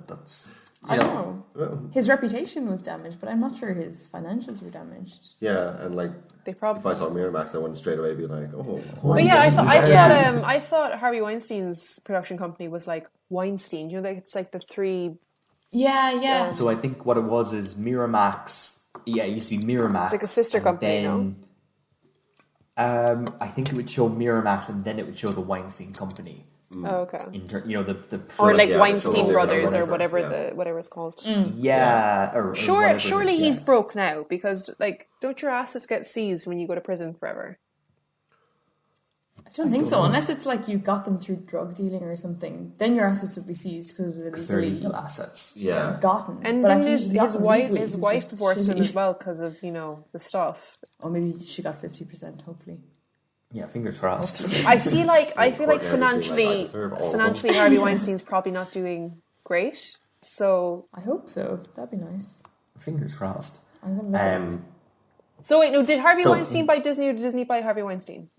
that's. I don't know. His reputation was damaged, but I'm not sure his financials were damaged. Yeah, and like They probably. if I saw Miramax, I wouldn't straight away be like, "Oh." But yeah, I thought Harvey Weinstein's production company was like Weinstein. You know, like it's like the three. Yeah. So I think what it was is Miramax. Yeah, it used to be Miramax. It's like a sister company, then, I think it would show Miramax, and then it would show the Weinstein Company. Oh, okay. Or like yeah, Weinstein the Brothers or whatever, whatever it's called. Or Surely he's broke now, because like, don't your assets get seized when you go to prison forever? I don't think so, unless it's like you got them through drug dealing or something. Then your assets would be seized because it was they're illegally legal assets. Yeah. gotten. And But then actually, he got his them wife legally. It was wife just divorced him shitty. as well because of the stuff. Or maybe she got 50%, hopefully. Yeah, fingers crossed. I feel like Courtney financially I deserve all of them. Harvey Weinstein's probably not doing great. So I hope so. That'd be nice. Fingers crossed. I'm going to let him. So wait, no, did Harvey So- Weinstein buy Disney or did Disney buy Harvey Weinstein?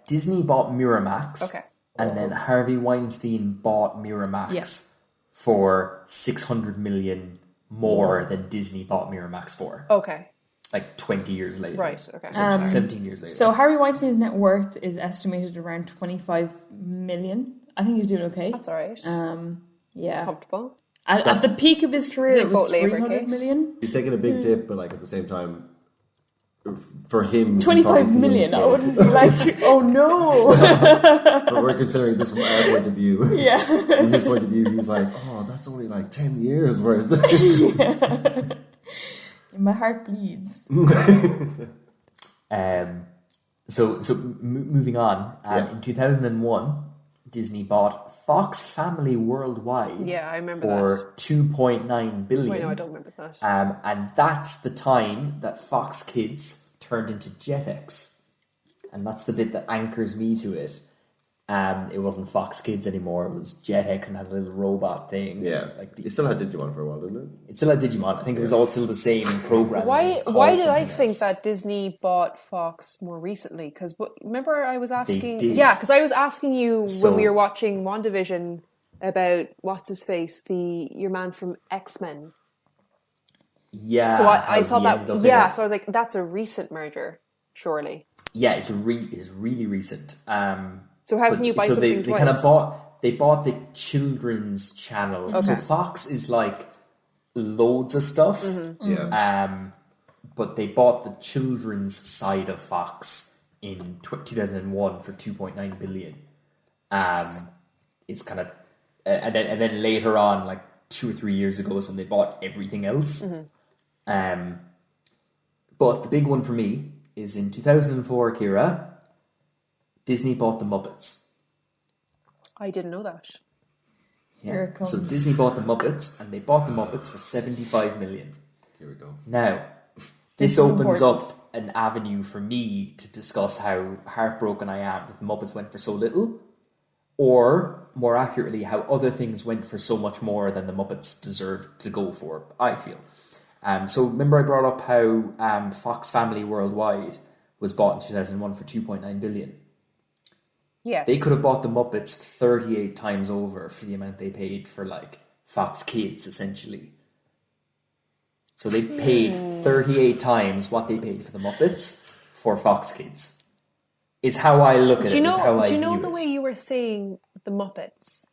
Disney bought Miramax. Okay. And then Harvey Weinstein bought Miramax for $600 million more than Disney bought Miramax for. Okay. Like 20 years later. Right, okay. 17 years later. So Harvey Weinstein's net worth is estimated around 25 million. I think he's doing okay. That's all right. Yeah. Comfortable. At the peak of his career, it was Vote Labour, 300 Kate. million. He's taking a big dip, but like at the same time, for him, 25 million. I wouldn't be like, oh no. But we're considering this from our point of view. Yeah. From his point of view, he's like, "Oh, that's only like 10 years worth." My heart bleeds. Moving on, in 2001, Disney bought Fox Family Worldwide Yeah, I remember for $2.9 billion. Wait, no, I don't remember that. And that's the time that Fox Kids turned into Jetix. And that's the bit that anchors me to it. It wasn't Fox Kids anymore, it was Jetix and had a little robot thing. Yeah, it still had Digimon for a while, didn't it? It still had Digimon. I think it was all still the same program. Why did I think that Disney bought Fox more recently? Because remember I was asking... did. Yeah, because I was asking you So- when we were watching WandaVision about, what's his face, your man from X-Men. Yeah. So I thought he ended that... up Yeah, in it. so I was like, that's a recent merger, surely. Yeah, it's really recent. So how can you buy something they twice? kind of bought the children's channel. Okay. So Fox is like loads of stuff. Yeah. But they bought the children's side of Fox in 2001 for 2.9 billion. It's kind of, and then later on, like 2 or 3 years ago, is when they bought everything else. But the big one for me is in 2004, Ciara, Disney bought the Muppets. I didn't know that. Here it comes. So Disney bought the Muppets, and they bought the Muppets for 75 million. Here we go. Now, This this is opens important. up an avenue for me to discuss how heartbroken I am that the Muppets went for so little, or more accurately, how other things went for so much more than the Muppets deserved to go for, I feel. So remember I brought up how Fox Family Worldwide was bought in 2001 for 2.9 billion. Yes. They could have bought the Muppets 38 times over for the amount they paid for, like, Fox Kids, essentially. So they paid 38 times what they paid for the Muppets for Fox Kids. Is how I look at it. Is how I Do you know view the it. way you were saying the Muppets?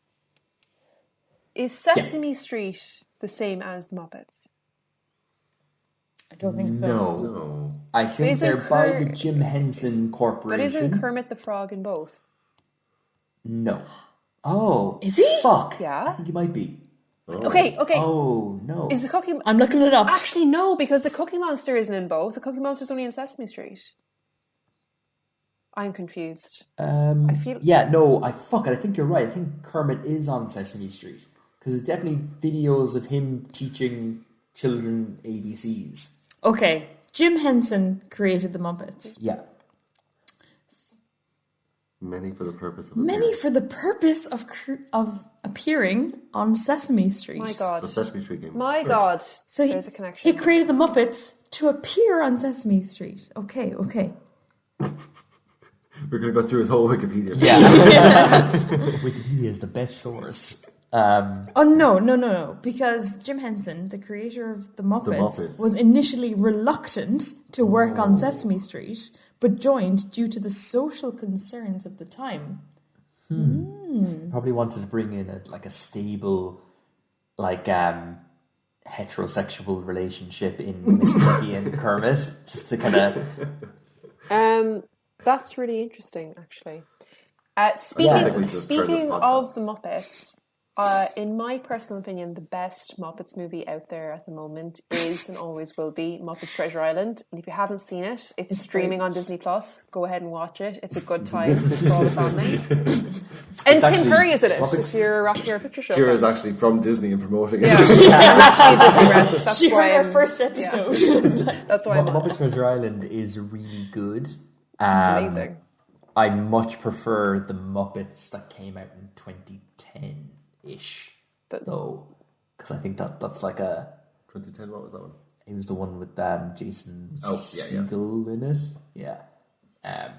Is Sesame Street the same as the Muppets? I don't think so. No. I think Isn't they're by the Kermit- Jim Henson But Corporation. isn't Kermit the Frog in both? No. Oh. Is he? Fuck. Yeah. I think he might be. Okay. Oh, no. Is the Cookie... I'm looking it up. Actually, no, because the Cookie Monster isn't in both. The Cookie Monster's only in Sesame Street. I'm confused. I feel... Yeah, no, I think you're right. I think Kermit is on Sesame Street. Because there's definitely videos of him teaching children ABCs. Okay, Jim Henson created the Muppets. Yeah. Many for the purpose of Many appearing. for the purpose of appearing on Sesame Street. My So God. Sesame Street came My first. God. So There's a he connection. created the Muppets to appear on Sesame Street. Okay. We're going to go through his whole Wikipedia. Yeah. Wikipedia is the best source. Oh, no. Because Jim Henson, the creator of the Muppets, Muppets. was initially reluctant to work on Sesame Street, but joined due to the social concerns of the time. Probably wanted to bring in a stable, heterosexual relationship in Miss Piggy and Kermit, just to kind of... That's really interesting, actually. I think we just turned this Speaking podcast. of the Muppets, in my personal opinion, the best Muppets movie out there at the moment is and always will be Muppets Treasure Island. And if you haven't seen it, it's streaming on Disney Plus. Go ahead and watch it. It's a good time for all the family. And Tim actually- Curry is in it. Muppets- If you're a Rocky Horror Picture Show Ciara fan. is actually from Disney and promoting it. Yeah, I'm actually a Disney rep. That's She why heard our I'm- first yeah. episode. That's why I'm Muppets Treasure Island is really good. It's amazing. I much prefer the Muppets that came out in 2010-ish, though, because I think that's like a... 2010, what was that one? It was the one with Jason yeah. Segel in it. Yeah. I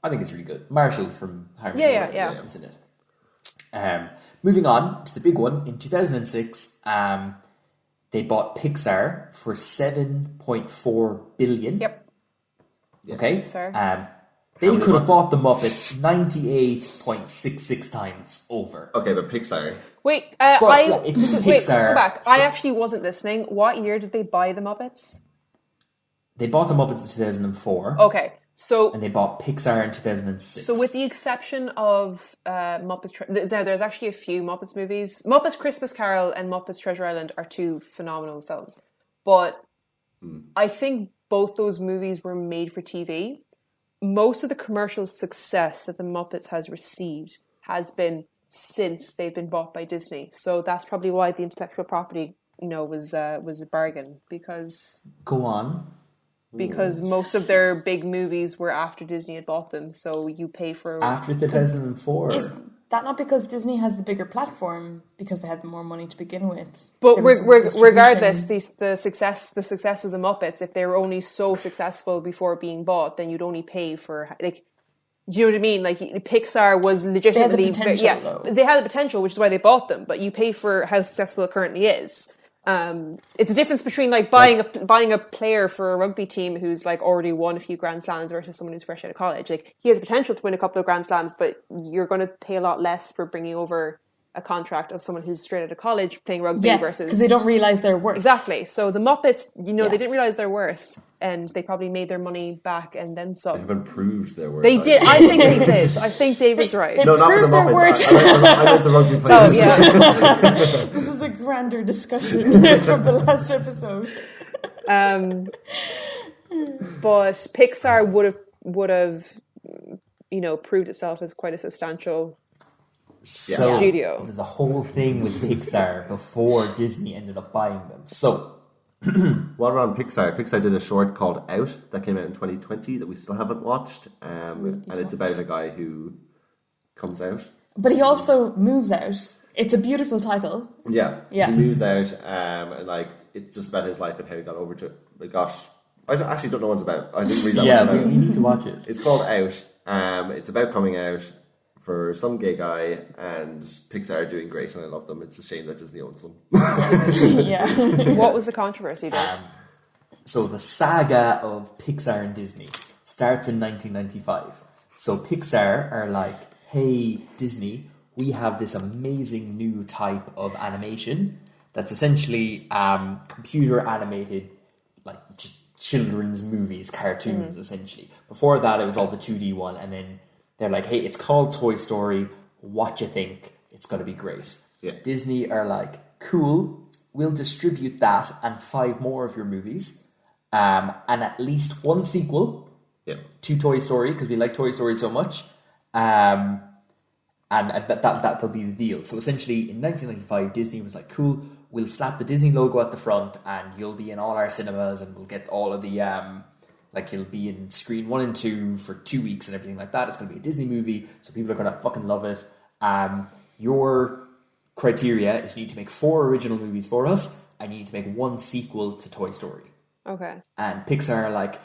think it's really good. Marshall from Harry Yeah. is in it. Moving on to the big one. In 2006, they bought Pixar for $7.4 billion. Yep. Okay? That's fair. They many could have months? bought the Muppets 98.66 times over. Okay, but Pixar. Wait, yeah, it's wait, Pixar, go back. so- I actually wasn't listening. What year did they buy the Muppets? They bought the Muppets in 2004, Okay, so and they bought Pixar in 2006. with the exception of Muppets, there's actually a few Muppets movies. Muppets Christmas Carol and Muppets Treasure Island are two phenomenal films, but I think both those movies were made for TV. Most of the commercial success that the Muppets has received has been since they've been bought by Disney. So that's probably why the intellectual property, was a bargain because Go on. most of their big movies were after Disney had bought them. So you pay for After 2004. Is that not because Disney has the bigger platform because they had more money to begin with? But There was some distribution. regardless, the success of the Muppets, if they were only so successful before being bought, then you'd only pay for do you know what I mean? Like Pixar was legitimately, potential, though. they had the potential, which is why they bought them. But you pay for how successful it currently is. It's a difference between buying a player for a rugby team who's already won a few Grand Slams versus someone who's fresh out of college. He has the potential to win a couple of Grand Slams, but you're going to pay a lot less for bringing over a contract of someone who's straight out of college playing rugby versus because they don't realize their worth. Exactly. So the Muppets, they didn't realize their worth. and they probably made their money back and then They some. haven't proved their worth. They did. I think they did. I think David's right. they- No, not with the Prove their Muppets. worth. I meant the rugby Oh, places. yeah. This is a grander discussion from the last episode. But Pixar would have, you know, proved itself as quite a substantial So studio. there's a whole thing with Pixar before Disney ended up buying them. So While we're on Pixar did a short called Out that came out in 2020 that we still haven't watched. And it's about a guy who comes out. But he also moves out. It's a beautiful title. Yeah. Yeah. He moves out and like it's just about his life and how he got over to it. But gosh, I actually don't know what it's about. I didn't read that yeah, much about we it. need to watch it. It's called Out. It's about coming out for some gay guy, and Pixar are doing great, and I love them. It's a shame that Disney owns them. Yeah. What was the controversy, Dave? So the saga of Pixar and Disney starts in 1995. So Pixar are like, hey, Disney, we have this amazing new type of animation that's essentially computer animated, like just children's movies, cartoons, essentially. Before that, it was all the 2D one, and then they're like, hey, it's called Toy Story. What you think? It's going to be great. Yeah. Disney are like, cool, we'll distribute that and 5 more of your movies, and at least one sequel Yeah. to Toy Story, because we like Toy Story so much. And that'll be the deal. So essentially, in 1995, Disney was like, cool, we'll slap the Disney logo at the front, and you'll be in all our cinemas, and we'll get all of the, like, you'll be in screen 1 and 2 for 2 weeks and everything like that. It's going to be a Disney movie, so people are going to fucking love it. Your criteria is you need to make 4 original movies for us, and you need to make 1 sequel to Toy Story. Okay. And Pixar are like,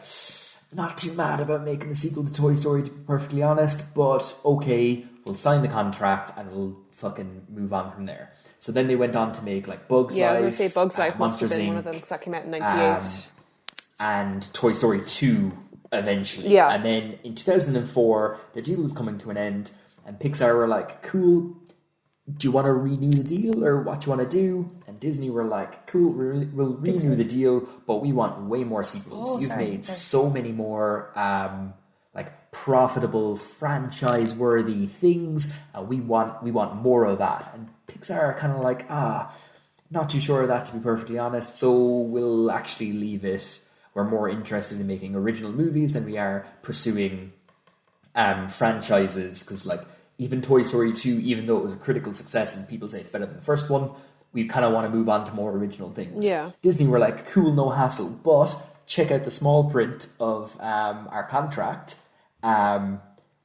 not too mad about making the sequel to Toy Story, to be perfectly honest, but okay, we'll sign the contract and we'll fucking move on from there. So then they went on to make like Bugs Life. Yeah, I was going to say Bugs Life must have Monsters, been one Inc., of them because that came out in 98. and Toy Story 2 eventually. Yeah. And then in 2004, their deal was coming to an end, and Pixar were like, cool, do you want to renew the deal or what do you want to do? And Disney were like, cool, we'll renew the deal, but we want way more sequels. You've made so many more like profitable, franchise-worthy things, and we want more of that. And Pixar are kind of like, not too sure of that, to be perfectly honest, so we'll actually leave it. We're more interested in making original movies than we are pursuing franchises, because like even Toy Story 2, even though it was a critical success and people say it's better than the first one, we kind of want to move on to more original things. Yeah. Disney were like, cool, no hassle, but check out the small print of our contract.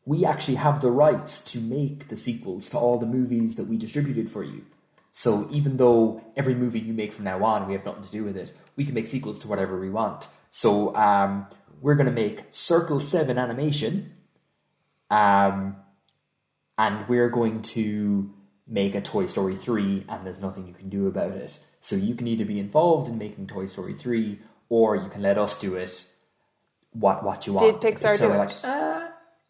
We actually have the rights to make the sequels to all the movies that we distributed for you. So even though every movie you make from now on, we have nothing to do with it, we can make sequels to whatever we want. So we're going to make Circle 7 animation, and we're going to make a Toy Story 3, and there's nothing you can do about it. So you can either be involved in making Toy Story 3, or you can let us do it what you want. Did Pixar do were it? like,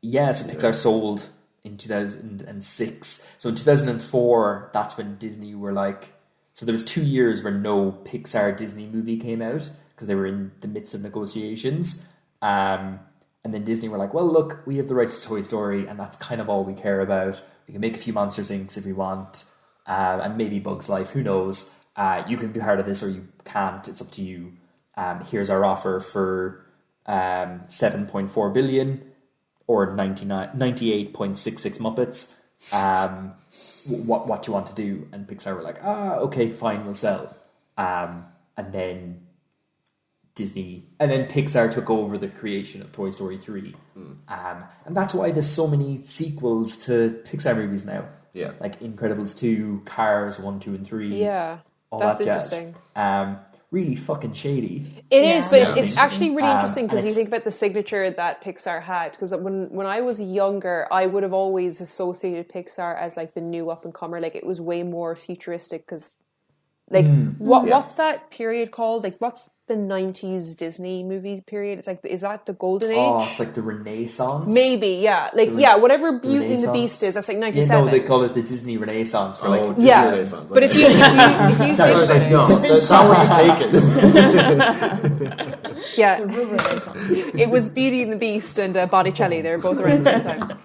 yeah, so Pixar sold in 2006. So in 2004, that's when Disney were like... So there was 2 years where no Pixar Disney movie came out, because they were in the midst of negotiations. And then Disney were like, well, look, we have the rights to Toy Story, and that's kind of all we care about. We can make a few Monsters, Inc. if we want, and maybe Bugs Life, who knows. You can be part of this or you can't, it's up to you. Here's our offer for 7.4 billion or 98.66 Muppets. What you want to do? And Pixar were like, okay, fine, we'll sell. And then Pixar took over the creation of Toy Story 3. And that's why there's so many sequels to Pixar movies now. Yeah. Like Incredibles 2, Cars 1, 2, and 3. Yeah. All That's that jazz. interesting. Really fucking shady. It is, but Yeah. it's actually really interesting because and you it's- think about the signature that Pixar had. Because when I was younger, I would have always associated Pixar as like the new up and comer. Like it was way more futuristic because, like, what's that period called? Like, what's the 90s Disney movie period? It's like, is that the golden age? Oh, it's like the Renaissance? Maybe, yeah. Like, whatever Beauty and the Beast is, that's like 97. Yeah, no, they call it the Disney Renaissance. Where like, Disney Yeah, Renaissance, but okay. if you I was like, no, that's not what you're taking. Yeah. The river Renaissance. It was Beauty and the Beast and Botticelli. They were both around the same time.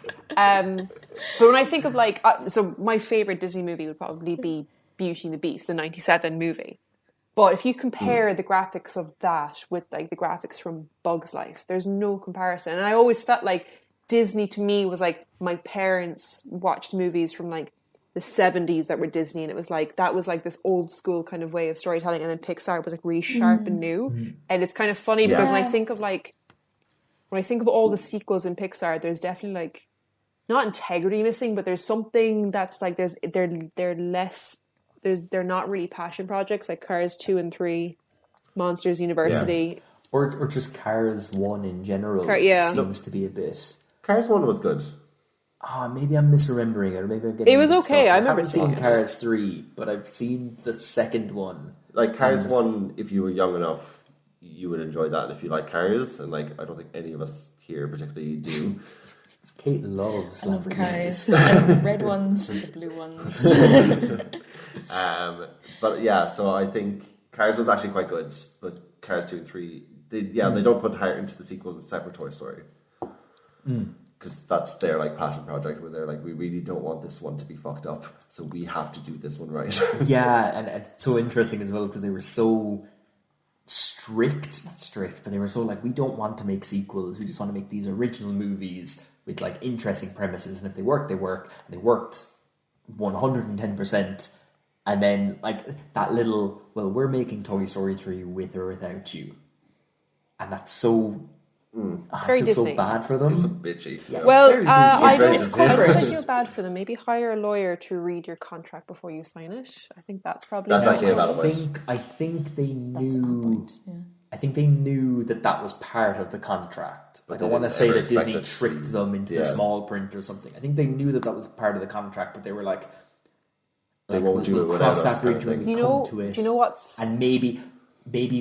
But when I think of like, so my favourite Disney movie would probably be Beauty and the Beast, the 97 movie. But if you compare the graphics of that with like the graphics from Bug's Life, there's no comparison. And I always felt like Disney to me was like my parents watched movies from like the 70s that were Disney, and it was like that was like this old school kind of way of storytelling, and then Pixar was like really sharp and new. And it's kind of funny because when I think of all the sequels in Pixar, there's definitely like not integrity missing, but there's something that's like they're not really passion projects like Cars 2 and 3, Monsters University. Yeah. Or just Cars 1 in general seems to be a bit... Cars 1 was good. Maybe I'm misremembering it, or maybe I'm getting... It was okay, I remember haven't seeing seen Cars 3, but I've seen the second one. Like Cars 1, if you were young enough, you would enjoy that. If you like Cars, and like I don't think any of us here particularly do. Kate loves I love Lamborghinis. Cars. I love the red ones and the blue ones. But yeah, so I think Cars was actually quite good, but Cars 2 and 3, they don't put heart into the sequels except for Toy Story. Because that's their like passion project where they're like, we really don't want this one to be fucked up, so we have to do this one right. Yeah, and it's so interesting as well because they were so not strict, but they were so like, we don't want to make sequels, we just want to make these original movies with like interesting premises, and if they work, they work. And they worked 110%. And then like that little, well, we're making Toy Story 3 with or without you. And that's so... I very feel Disney. so bad for them. It's so bitchy. Yeah. Well, very I Disney. don't. It's corporate. I feel bad for them. Maybe hire a lawyer to read your contract before you sign it. I think that's probably. That's a actually a valid valid point. point. I think they That's a good knew... point, yeah. I think they knew that was part of the contract. But I they don't want to didn't say ever that Disney expect it tricked to- them into the small print or something. I think they knew that was part of the contract, but they were like, They won't do it we'll without cross us that bridge kind of when thing. we come to it. Do you know what's? And maybe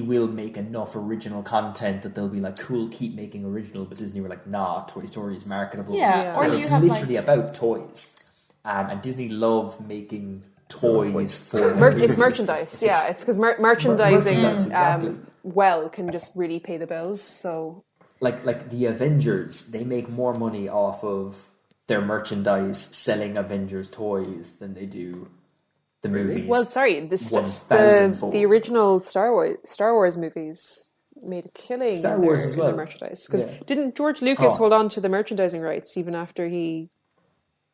we'll make enough original content that they'll be like, cool, keep making original. But Disney were like, nah, Toy Story is marketable. Yeah, or and you it's have literally like... about toys. And Disney love making toys for It's merchandise. Yeah, it's because merchandising Merchandise, exactly. can just really pay the bills. So like the Avengers, they make more money off of their merchandise selling Avengers toys than they do the movies. well, sorry, the 1,000-fold. original Star Wars movies made a killing. Star in Wars their, as in well. their merchandise because Yeah. didn't George Lucas hold on to the merchandising rights even after he?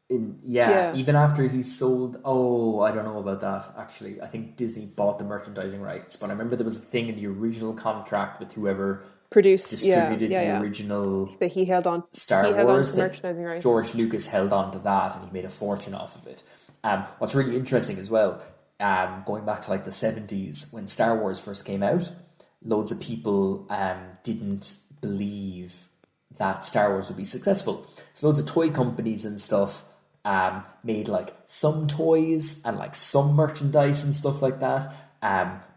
Even after he sold... Oh, I don't know about that, actually. I think Disney bought the merchandising rights, but I remember there was a thing in the original contract with whoever Produced, distributed the original that he held on. Star he held Wars. on to that merchandising rights. George Lucas held on to that, and he made a fortune off of it. What's really interesting as well, going back to like the 70s when Star Wars first came out, loads of people didn't believe that Star Wars would be successful. So loads of toy companies and stuff made like some toys and like some merchandise and stuff like that,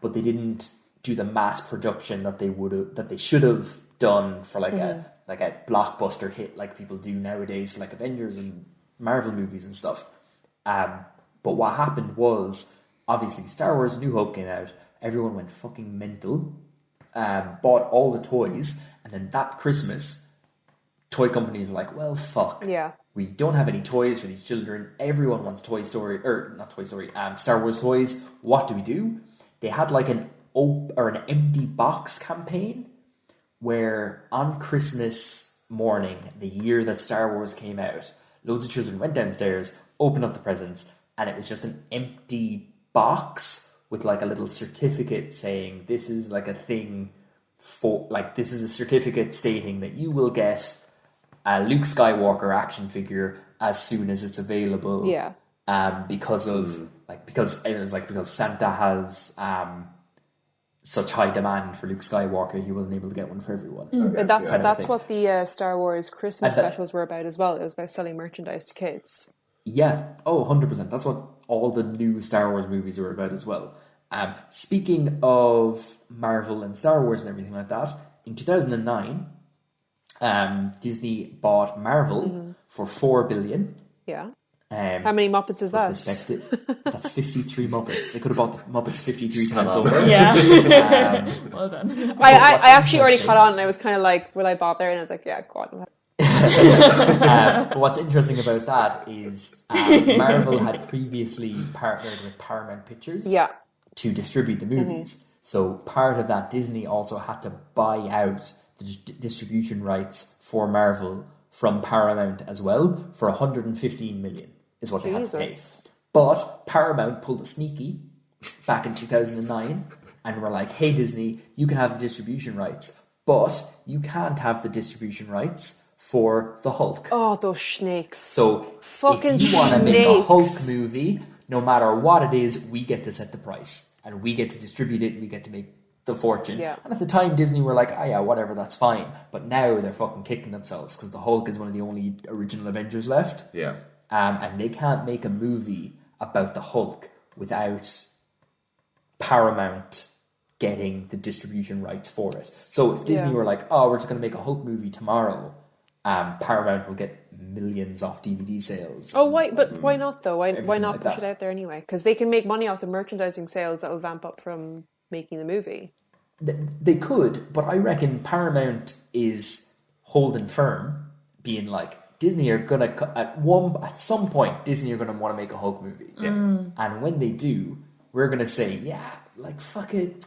but they didn't do the mass production that they should have done for like a blockbuster hit like people do nowadays for like Avengers and Marvel movies and stuff. But what happened was, obviously Star Wars New Hope came out, everyone went fucking mental, bought all the toys, and then that Christmas, toy companies were like, well, fuck. Yeah. We don't have any toys for these children. Everyone wants Star Wars toys. What do? They had like an empty box campaign where on Christmas morning, the year that Star Wars came out, loads of children went downstairs, opened up the presents, and it was just an empty box with like a little certificate saying this is like a thing for, like, this is a certificate stating that you will get a Luke Skywalker action figure as soon as it's available. Yeah. Because Santa has such high demand for Luke Skywalker, he wasn't able to get one for everyone. And that's Kind of thing. what the Star Wars Christmas And that- specials were about as well. It was about selling merchandise to kids. Yeah, 100%. That's what all the new Star Wars movies are about as well. Speaking of Marvel and Star Wars and everything like that, in 2009, Disney bought Marvel for $4 billion. Yeah. How many Muppets is that? That's 53 Muppets. They could have bought the Muppets 53 times over. Yeah. Well done. I actually already caught on and I was kind of like, will I bother? And I was like, yeah, go on. But what's interesting about that is Marvel had previously partnered with Paramount Pictures to distribute the movies. So part of that, Disney also had to buy out the distribution rights for Marvel from Paramount as well for 115 million is what they had to pay. But Paramount pulled a sneaky back in 2009 and were like, hey Disney, you can have the distribution rights, but you can't have the distribution rights for the Hulk. Oh, those snakes. So fucking if you want to make a Hulk movie, no matter what it is, we get to set the price and we get to distribute it and we get to make the fortune. Yeah. And at the time Disney were like, oh yeah, whatever, that's fine. But now they're fucking kicking themselves because the Hulk is one of the only original Avengers left. Yeah. And they can't make a movie about the Hulk without Paramount getting the distribution rights for it. So if Disney were like, oh, we're just going to make a Hulk movie tomorrow, Paramount will get millions off DVD sales. Oh, why? But why not though? Why not push it out there anyway? Because they can make money off the merchandising sales that will vamp up from making the movie. They could, but I reckon Paramount is holding firm, being like, Disney are gonna at some point Disney are gonna want to make a Hulk movie, and when they do, we're gonna say, yeah, like fuck it,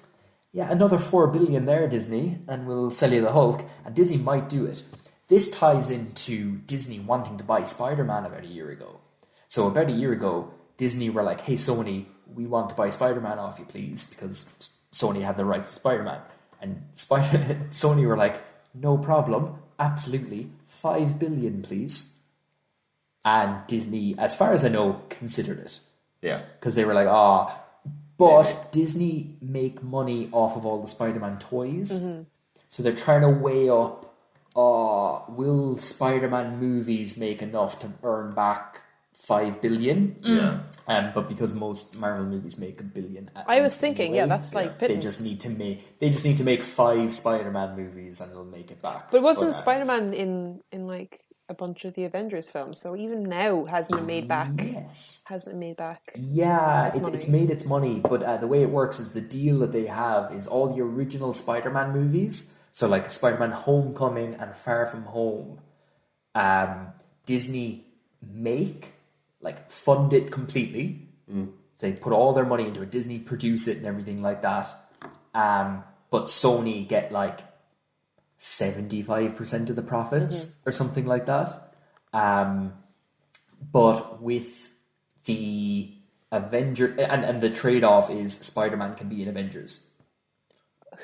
yeah, another 4 billion there, Disney, and we'll sell you the Hulk, and Disney might do it. This ties into Disney wanting to buy Spider-Man about a year ago. So about a year ago, Disney were like, hey Sony, we want to buy Spider-Man off you, please, because Sony had the rights to Spider-Man, and Sony were like, no problem, absolutely. 5 billion, please. And Disney, as far as I know, considered it. Yeah. Because they were like, but Disney make money off of all the Spider-Man toys. Mm-hmm. So they're trying to weigh up, will Spider-Man movies make enough to earn back 5 billion? Yeah. But because most Marvel movies make $1 billion. I was thinking, anyway, that's like they just need to make 5 Spider-Man movies and they'll make it back. But wasn't Spider-Man in like a bunch of the Avengers films? So even now hasn't it made back? Yes. Hasn't it made back? Yeah, it's made its money, but the way it works is the deal that they have is all the original Spider-Man movies, so like Spider-Man Homecoming and Far From Home, Disney fund it completely. So they put all their money into it. Disney produce it and everything like that. But Sony get like 75% of the profits or something like that. But with the Avenger and the trade-off is Spider-Man can be in Avengers.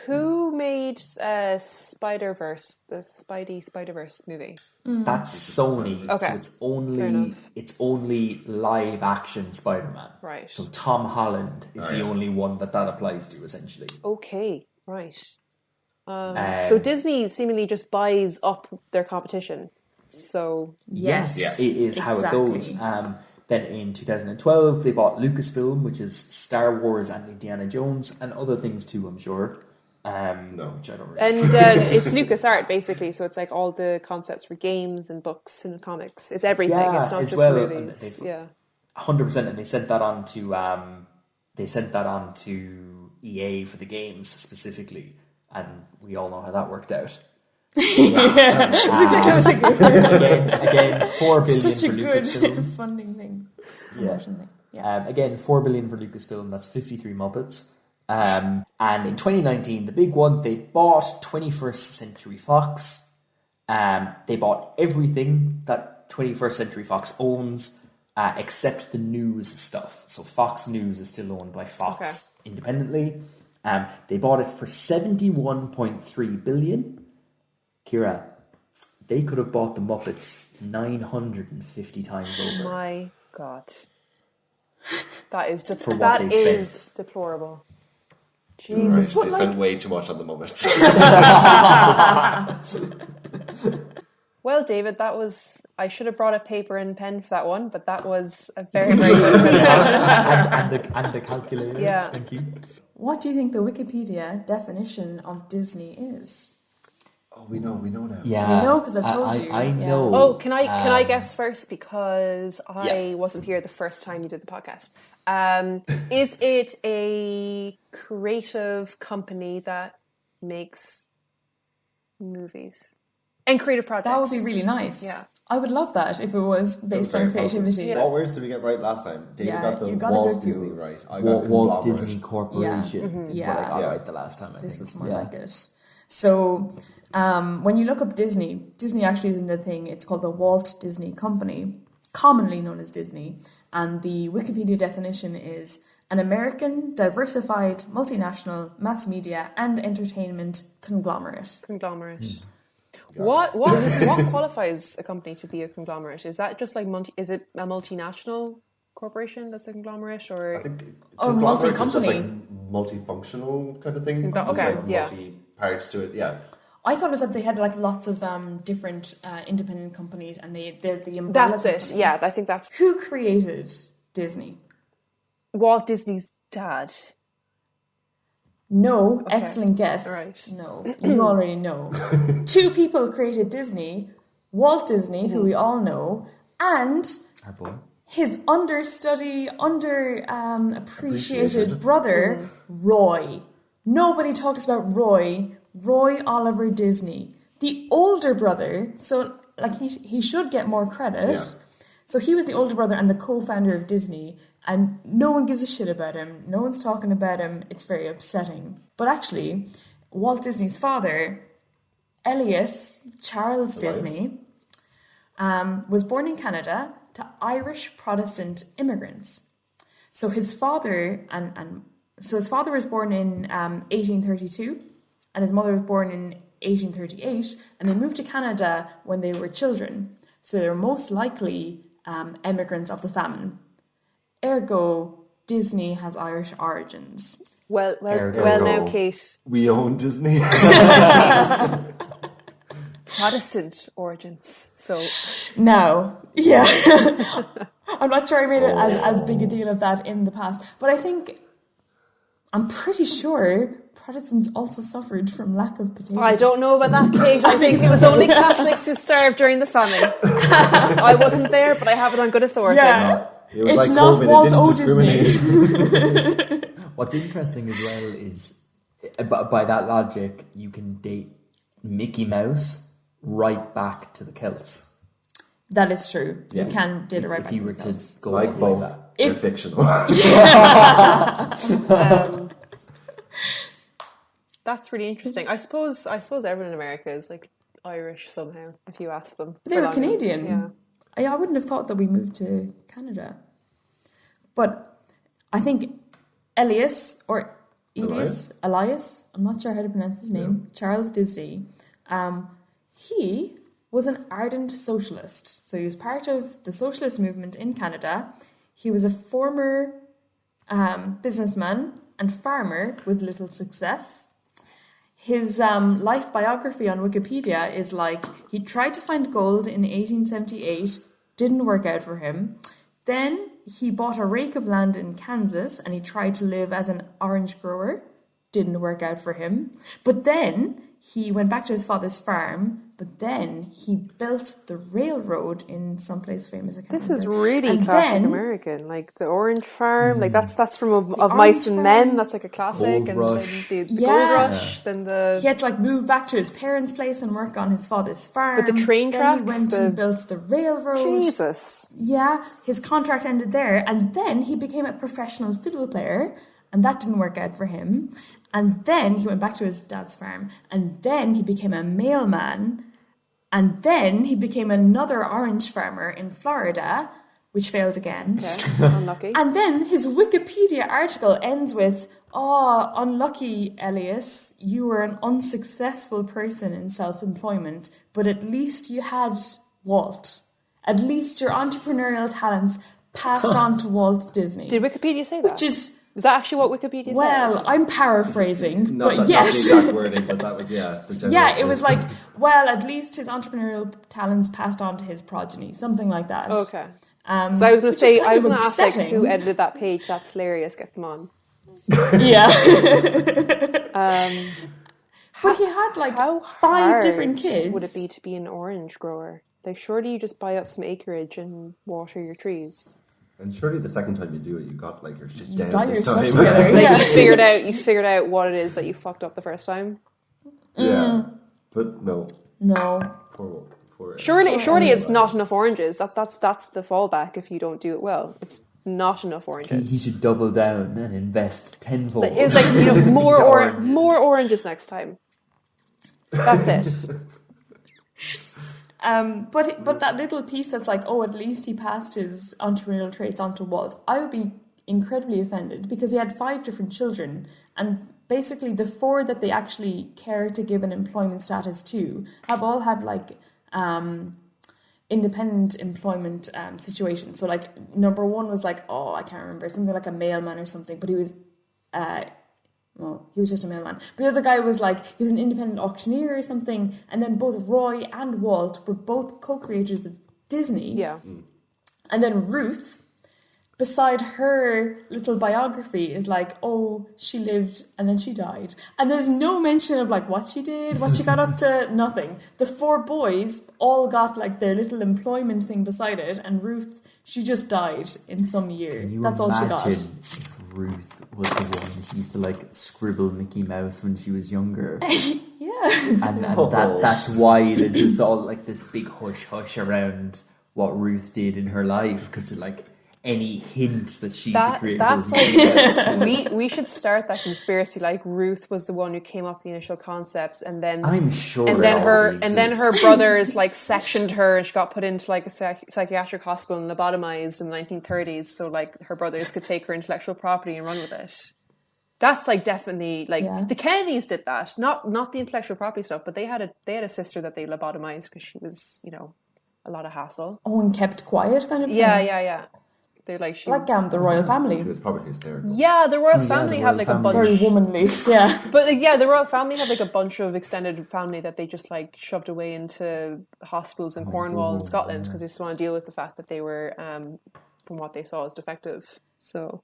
Who made Spider-Verse, the Spider-Verse movie? That's Sony. Okay. So it's only live action Spider-Man. Right. So Tom Holland is the only one that applies to, essentially. Okay, right. So Disney seemingly just buys up their competition. So Yes. It is how it goes. Then in 2012, they bought Lucasfilm, which is Star Wars and Indiana Jones, and other things too, I'm sure. No. Which I don't really. And it's LucasArts, basically, so it's like all the concepts for games and books and comics. It's everything. Yeah, it's not as just well, movies. Yeah. 100%, and they sent that on to EA for the games specifically, and we all know how that worked out. Again, 4 billion Such a for good Lucasfilm. funding thing. Again, 4 billion for Lucasfilm. That's 53 Muppets. And in 2019, the big one, they bought 21st Century Fox. They bought everything that 21st Century Fox owns, except the news stuff. So Fox News is still owned by Fox independently. They bought it for 71.3 billion. Ciara, they could have bought the Muppets 950 times over. My God. That is deplorable. Jesus. Right. They spent way too much on the Muppets. Well, David, I should have brought a paper and pen for that one, but that was a very, very good presentation. and the calculator. Yeah. Thank you. What do you think the Wikipedia definition of Disney is? Oh, we know now. Yeah. You know, 'cause I've told you. I Yeah. know. Oh, can I guess first because I wasn't here the first time you did the podcast. Is it a creative company that makes movies and creative projects? That would be really nice. Yeah. I would love that if it was based on creativity. Yeah. What words did we get right last time? David got the you got a Walt good few. Disney right. I got Walt conglomerate. Disney Corporation is what I got Yeah. right the last time, I This think. was more like it. So when you look up Disney actually isn't a thing. It's called the Walt Disney Company, commonly known as Disney. And the Wikipedia definition is an American, diversified, multinational, mass media and entertainment conglomerate. What qualifies a company to be a conglomerate? Is that just like is it a multinational corporation that's a conglomerate, or I think multi-company. conglomerate is just like multifunctional kind of thing. Okay, There's like yeah. multi-parts to it, yeah. I thought it was that they had like lots of different independent companies, and they're the umbrella. that's it? company. Yeah, I think that's Who created Disney? Walt Disney's dad. No, excellent guess. Right. No, you already know. Two people created Disney: Walt Disney, who we all know, and Our boy. his understudy, appreciated brother, Roy. Nobody talks about Roy Oliver Disney, the older brother. So, like, he should get more credit. Yeah. So he was the older brother and the co-founder of Disney, and no one gives a shit about him. No one's talking about him. It's very upsetting. But actually, Walt Disney's father, Charles Disney, was born in Canada to Irish Protestant immigrants. So his father his father was born in 1832, and his mother was born in 1838, and they moved to Canada when they were children. So they were most likely emigrants of the famine. Ergo, Disney has Irish origins. Well, Ergo. now, Kate. We own Disney. Protestant origins. So No, yeah. I'm not sure I made it as big a deal of that in the past, but I'm pretty sure Protestants also suffered from lack of potatoes. I don't know about that, Kate. I think it was only Catholics who starved during the famine. I wasn't there, but I have it on good authority. Yeah. It was It's like not COVID, Walt it didn't Disney. discriminate. What's interesting as well is, by that logic, you can date Mickey Mouse right back to the Celts. That is true. Yeah. You can did it right If back you to were the to Celts. go Like like both. that. They're fictional. That's really interesting. I suppose everyone in America is like Irish somehow, if you ask them. They were Canadian. Yeah. I wouldn't have thought that we moved to Canada. But I think Elias, I'm not sure how to pronounce his name, Charles Disney, he was an ardent socialist. So he was part of the socialist movement in Canada. He was a former businessman and farmer with little success. His life biography on Wikipedia is like, he tried to find gold in 1878, didn't work out for him. Then he bought a rake of land in Kansas and he tried to live as an orange grower, didn't work out for him. But then he went back to his father's farm, but then he built the railroad in someplace famous. This is really and classic then, American, like the Orange Farm, like that's from Of Orange Mice and Men. Farm. That's like a classic, Gold and Rush. then the Yeah. Gold Rush, then the He had to like move back to his parents' place and work on his father's farm. With the train then track, he went the- and built the railroad. Jesus. Yeah, his contract ended there, and then he became a professional fiddle player, and that didn't work out for him. And then he went back to his dad's farm, and then he became a mailman, and then he became another orange farmer in Florida, which failed again. Okay, unlucky. And then his Wikipedia article ends with, "Oh, unlucky, Elias, you were an unsuccessful person in self-employment, but at least you had Walt. At least your entrepreneurial talents passed on to Walt Disney." Did Wikipedia say that? Which is, Is that actually what Wikipedia well, said? I'm paraphrasing, Not but the yes. exact wording, but that was, the general Yeah, it was gist. like, well, at least his entrepreneurial talents passed on to his progeny, something like that. Okay. So I was going to which say, is kind I was of going to ask like, upsetting. who edited that page. That's hilarious. Get them on. Yeah. But he had like How 5 different hard kids. would it be to be an orange grower? Like, surely you just buy up some acreage and water your trees. And surely the second time you do it, you got like your shit You down got this your stuff time. together. Like, Yeah. you figured out what it is that you fucked up the first time. Yeah, but no. No. Poor Surely anyways. it's not enough oranges. That's the fallback if you don't do it well. It's not enough oranges. He should double down and invest tenfold. It's like, you know, more into oranges. more oranges next time. That's it. But that little piece that's like, oh, at least he passed his entrepreneurial traits onto Walt. I would be incredibly offended because he had 5 different children, and basically the 4 that they actually care to give an employment status to have all had like independent employment situations. So like number 1 was like, oh, I can't remember, something like a mailman or something, but he was he was just a mailman. But the other guy was like, he was an independent auctioneer or something. And then both Roy and Walt were both co-creators of Disney. Yeah. And then Ruth, beside her little biography, is like, oh, she lived and then she died. And there's no mention of like what she did, what she got up to, nothing. The 4 boys all got like their little employment thing beside it. And Ruth, she just died in some year. Can you That's all she got. imagine if Ruth was the one who used to like scribble Mickey Mouse when she was younger? Yeah. And that's why there's this all like this big hush hush around what Ruth did in her life, because like any hint that she's the creator That's of Mickey Mouse. like, we should start that conspiracy. Like, Ruth was the one who came up with the initial concepts, and then I'm sure and then it her already and then her exists. brothers like sectioned her, and she got put into like a psychiatric hospital and lobotomized in the 1930s, so like her brothers could take her intellectual property and run with it. That's like definitely like the Kennedys did that, not the intellectual property stuff, but they had a sister that they lobotomized because she was, you know, a lot of hassle. Oh, and kept quiet kind of thing? Yeah. They're like the royal family. She was probably hysterical. Yeah, the royal family the had royal like family. a bunch. Very womanly, yeah. But the royal family had like a bunch of extended family that they just like shoved away into hospitals in Cornwall and Scotland because they just want to deal with the fact that they were, from what they saw, as defective. So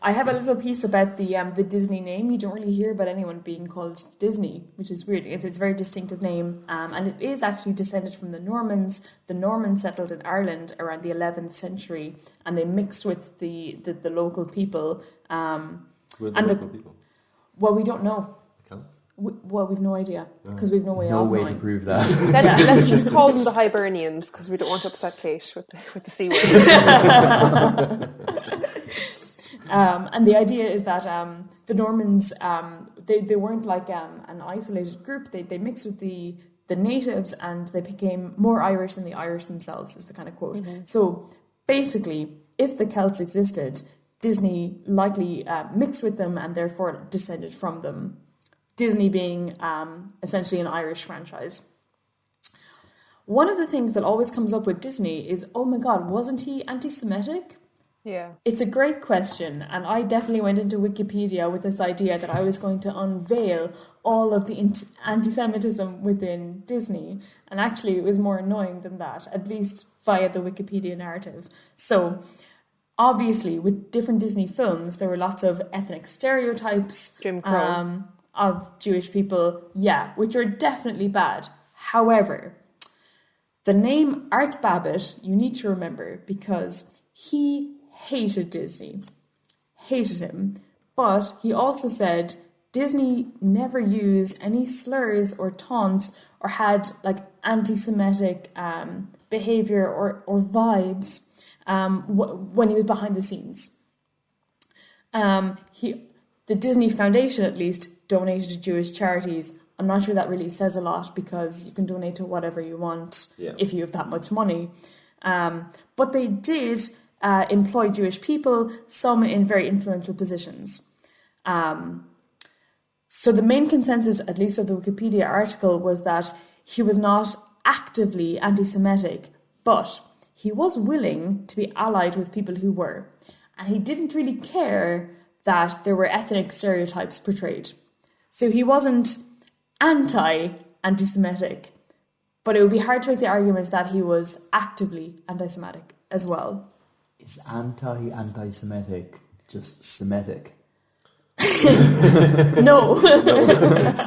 I have a little piece about the Disney name. You don't really hear about anyone being called Disney, which is weird. It's a very distinctive name, and it is actually descended from the Normans. The Normans settled in Ireland around the 11th century, and they mixed with the local people. With the local people. Well, we don't know. Celts? We've no idea because we've no way No of way to knowing. prove that. let's just call them the Hibernians because we don't want to upset Kate with the C word. And the idea is that the Normans, they weren't like an isolated group. They mixed with the natives and they became more Irish than the Irish themselves, is the kind of quote. Mm-hmm. So basically, if the Celts existed, Disney likely mixed with them and therefore descended from them. Disney being essentially an Irish franchise. One of the things that always comes up with Disney is, oh my God, wasn't he anti-Semitic? Yeah. It's a great question, and I definitely went into Wikipedia with this idea that I was going to unveil all of the anti-Semitism within Disney, and actually it was more annoying than that, at least via the Wikipedia narrative. So, obviously, with different Disney films, there were lots of ethnic stereotypes Jim Crow. of Jewish people, which are definitely bad. However, the name Art Babbitt, you need to remember, because he hated Disney, hated him, but he also said Disney never used any slurs or taunts or had like anti-Semitic behavior or vibes when he was behind the scenes. The Disney Foundation, at least, donated to Jewish charities. I'm not sure that really says a lot because you can donate to whatever you want if you have that much money. But they did employ Jewish people, some in very influential positions. So the main consensus, at least of the Wikipedia article, was that he was not actively anti-Semitic, but he was willing to be allied with people who were. And he didn't really care that there were ethnic stereotypes portrayed. So he wasn't anti-Semitic, but it would be hard to make the argument that he was actively anti-Semitic as well. Is anti-Semitic just Semitic? No.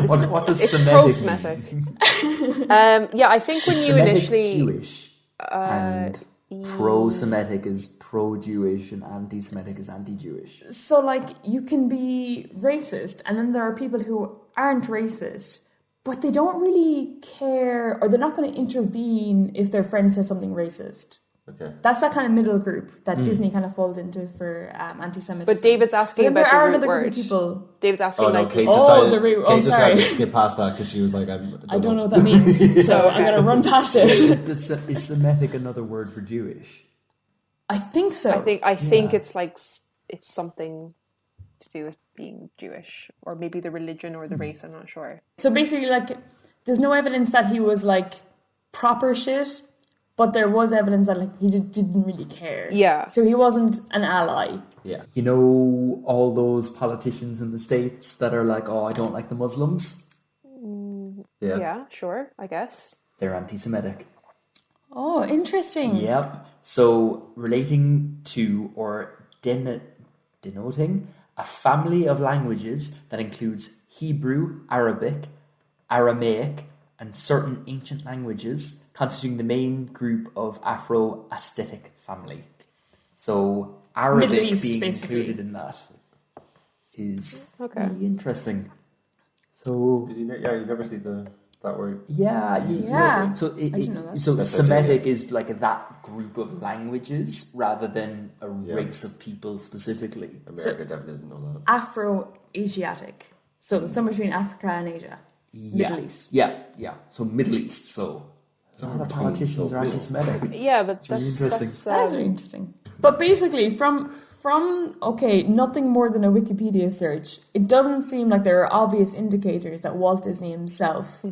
What does It's Semitic pro-Semitic. mean? Yeah, I think when you Semitic initially... Jewish and pro-Semitic is pro-Jewish and anti-Semitic is anti-Jewish. So, like, you can be racist, and then there are people who aren't racist, but they don't really care, or they're not going to intervene if their friend says something racist. Okay. That's that kind of middle group that Disney kind of falls into for anti-Semitism. But David's asking But then about there are the root another word. group of people. David's asking Oh no, like... Kate Oh, decided, the root. Kate Oh, decided sorry. to skip past that because she was like, I don't know what that means, so I'm going to run past it. Is Semitic another word for Jewish? I think so. I think Yeah. it's like... It's something to do with being Jewish. Or maybe the religion or the race, I'm not sure. So basically, like, there's no evidence that he was, like, proper shit, but there was evidence that, like, he didn't really care. Yeah. So he wasn't an ally. yeah. You know all those politicians in the States that are like, oh, I don't like the Muslims? Yeah. Yeah, sure, I guess. They're anti-Semitic. Oh, interesting. Yep. So relating to or denoting a family of languages that includes Hebrew, Arabic, Aramaic, and certain ancient languages constituting the main group of Afro-Asiatic family. So Arabic Middle East, being basically. included in that is Okay. really interesting. So You never see that word. yeah, Yeah. So I didn't know that. So That's Semitic is like that group of languages rather than a race of people specifically. America definitely doesn't know that. Afro-Asiatic. So somewhere between Africa and Asia. Middle East. Yeah. So Middle East. So a lot of politicians are anti-Semitic. Yeah, but really interesting. That's really interesting. But basically, from okay, nothing more than a Wikipedia search, it doesn't seem like there are obvious indicators that Walt Disney himself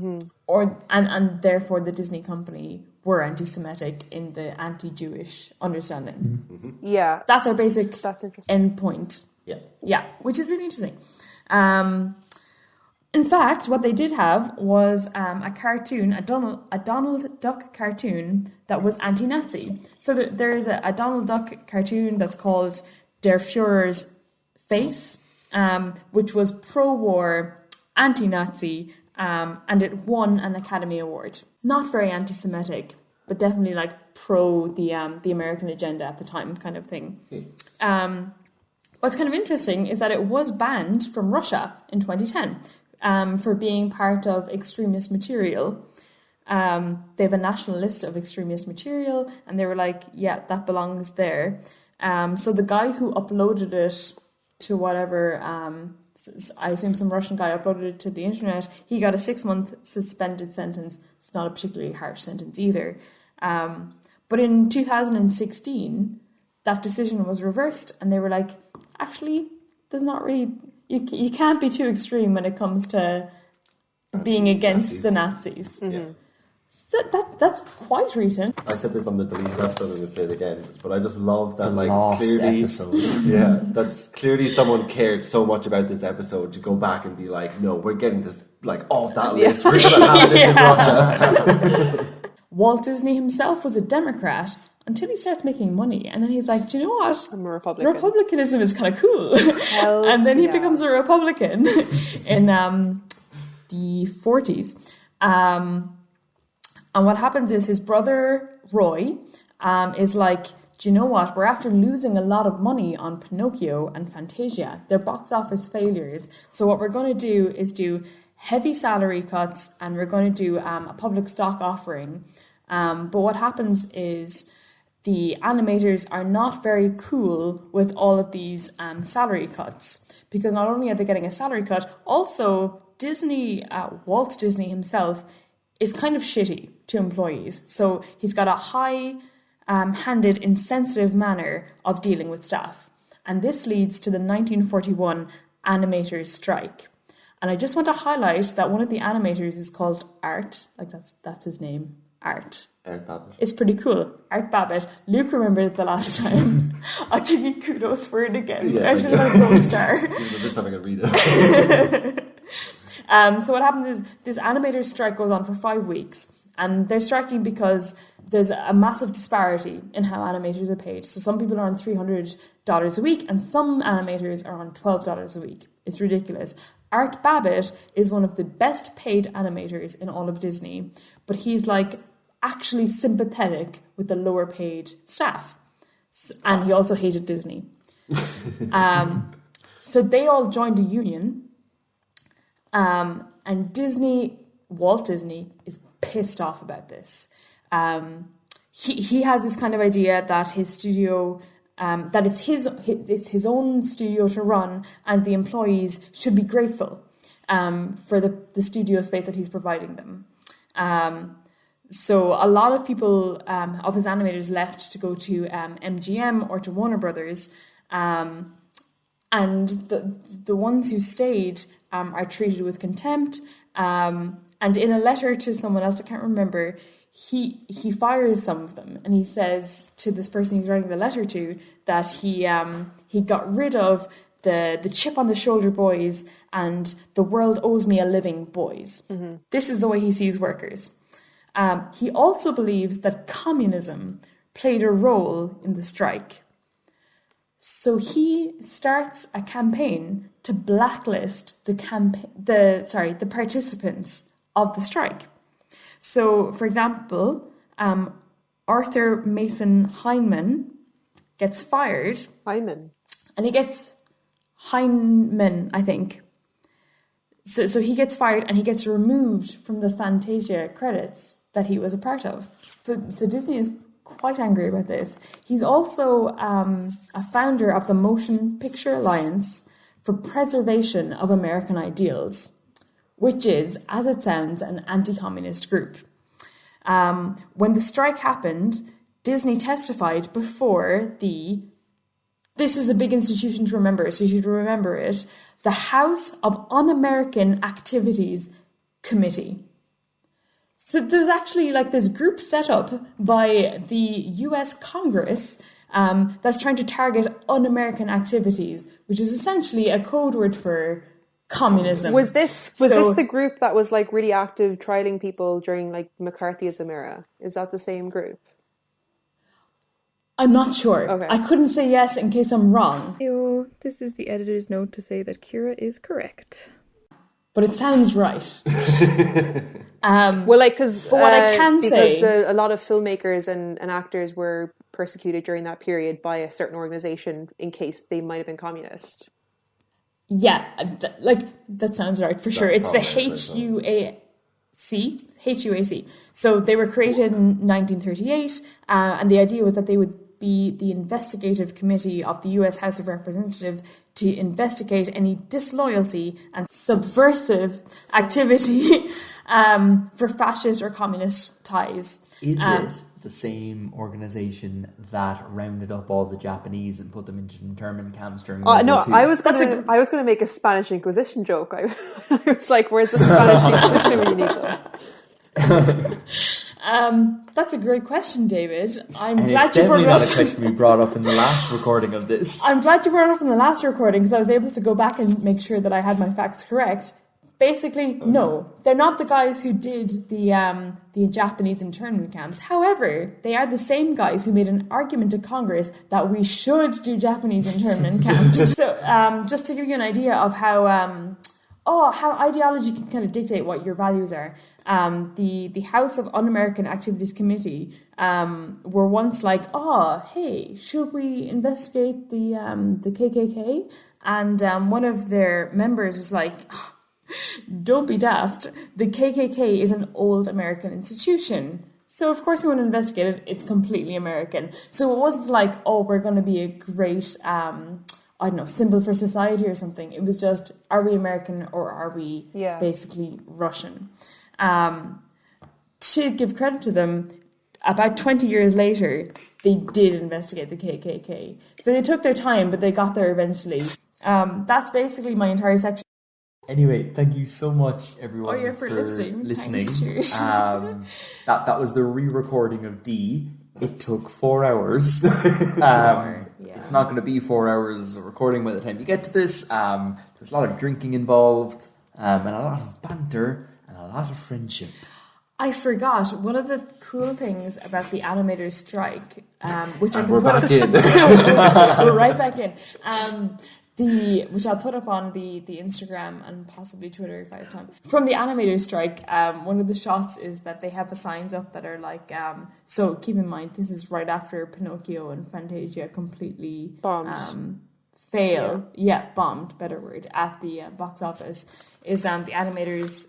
or and therefore the Disney company were anti-Semitic in the anti-Jewish understanding. Yeah, That's our basic that's interesting. end point. Yeah. Yeah, which is really interesting. In fact, what they did have was a cartoon, a Donald Duck cartoon that was anti-Nazi. So there is a Donald Duck cartoon that's called Der Führer's Face, which was pro-war, anti-Nazi, and it won an Academy Award. Not very anti-Semitic, but definitely like pro the American agenda at the time kind of thing. What's kind of interesting is that it was banned from Russia in 2010 for being part of extremist material. They have a national list of extremist material, and they were like, yeah, that belongs there. So the guy who uploaded it to whatever, I assume some Russian guy uploaded it to the internet, he got a 6-month suspended sentence. It's not a particularly harsh sentence either. But in 2016, that decision was reversed, and they were like, actually, there's not really... You can't be too extreme when it comes to being against the Nazis. Yeah. So that's quite recent. I said this on the deleted episode, I'm going to say it again, but I just love that, The like, lost clearly, episode. yeah, that's clearly someone cared so much about this episode to go back and be like, no, we're getting this, like, off that list. We're going to have this in Russia. Walt Disney himself was a Democrat until he starts making money, and then he's like, do you know what? I'm a Republican. Republicanism is kind of cool. And then he becomes a Republican in the 40s. And what happens is his brother, Roy, is like, do you know what? We're after losing a lot of money on Pinocchio and Fantasia. They're box office failures. So what we're going to do is do heavy salary cuts, and we're going to do a public stock offering. But what happens is the animators are not very cool with all of these salary cuts, because not only are they getting a salary cut, also Disney, Walt Disney himself, is kind of shitty to employees. So he's got a high-handed, insensitive manner of dealing with staff. And this leads to the 1941 animators' strike. And I just want to highlight that one of the animators is called Art. Like, that's his name, Art. Art Babbitt. It's pretty cool. Art Babbitt. Luke remembered it the last time. I'll give you kudos for it again. Yeah, I should have had a gold star. This time I can read it. So what happens is this animators strike goes on for 5 weeks, and they're striking because there's a massive disparity in how animators are paid. So some people are on $300 a week and some animators are on $12 a week. It's ridiculous. Art Babbitt is one of the best paid animators in all of Disney, but he's like actually sympathetic with the lower paid staff. And he also hated Disney. So they all joined a union. And Walt Disney is pissed off about this. He has this kind of idea that his studio, that it's his own studio to run, and the employees should be grateful for the studio space that he's providing them. So a lot of people of his animators left to go to MGM or to Warner Brothers, and the ones who stayed are treated with contempt. And in a letter to someone else, I can't remember, he fires some of them, and he says to this person he's writing the letter to that he got rid of the chip on the shoulder boys and the world owes me a living boys. Mm-hmm. This is the way he sees workers. He also believes that communism played a role in the strike. So he starts a campaign to blacklist the participants of the strike. So, for example, Arthur Mason Hyneman gets fired. Hyman. And he gets Hyneman, I think. So he gets fired and he gets removed from the Fantasia credits that he was a part of. So Disney is quite angry about this. He's also a founder of the Motion Picture Alliance for Preservation of American Ideals, which is, as it sounds, an anti-communist group. When the strike happened, Disney testified before this is a big institution to remember, so you should remember it, the House of Un-American Activities Committee. So there's actually like this group set up by the US Congress that's trying to target un-American activities, which is essentially a code word for communism. Was this the group that was like really active trialing people during like the McCarthyism era? Is that the same group? I'm not sure. Okay. I couldn't say yes in case I'm wrong. Yo, this is the editor's note to say that Ciara is correct. But it sounds right. Well, like, because what I can say, a lot of filmmakers and actors were persecuted during that period by a certain organization in case they might have been communist. Yeah, like that sounds right for sure. It's the HUAC. So they were created in 1938, and the idea was that they would be the investigative committee of the US House of Representatives to investigate any disloyalty and subversive activity for fascist or communist ties. Is it the same organisation that rounded up all the Japanese and put them into internment camps during World War II? I was going to make a Spanish Inquisition joke. I was like, where's the Spanish Inquisition when you need them? That's a great question, David. It's definitely not a question we brought up in the last recording of this. I'm glad you brought it up in the last recording because I was able to go back and make sure that I had my facts correct. Basically, no, they're not the guys who did the Japanese internment camps. However, they are the same guys who made an argument to Congress that we should do Japanese internment camps. So, just to give you an idea of how ideology can kind of dictate what your values are. The House of Un-American Activities Committee were once like, hey, should we investigate the KKK? And one of their members was like, don't be daft. The KKK is an old American institution. So of course we want to investigate it. It's completely American. So it wasn't like, we're going to be a great, symbol for society or something. It was just, are we American or are we basically Russian? To give credit to them, about 20 years later, they did investigate the KKK. So they took their time, but they got there eventually. That's basically my entire section. Anyway, thank you so much, everyone, for listening. Thanks, that was the re-recording of D. It took 4 hours. It's not going to be 4 hours of recording by the time you get to this. There's a lot of drinking involved, and a lot of banter, and a lot of friendship. I forgot one of the cool things about the animators' strike, which I can We're put back in. we're right back in. Which I'll put up on the Instagram and possibly Twitter if I have time. From the animators' strike, one of the shots is that they have the signs up that are like. So keep in mind, this is right after Pinocchio and Fantasia completely Bombed. fail. Bombed. Better word at the box office. Is the animators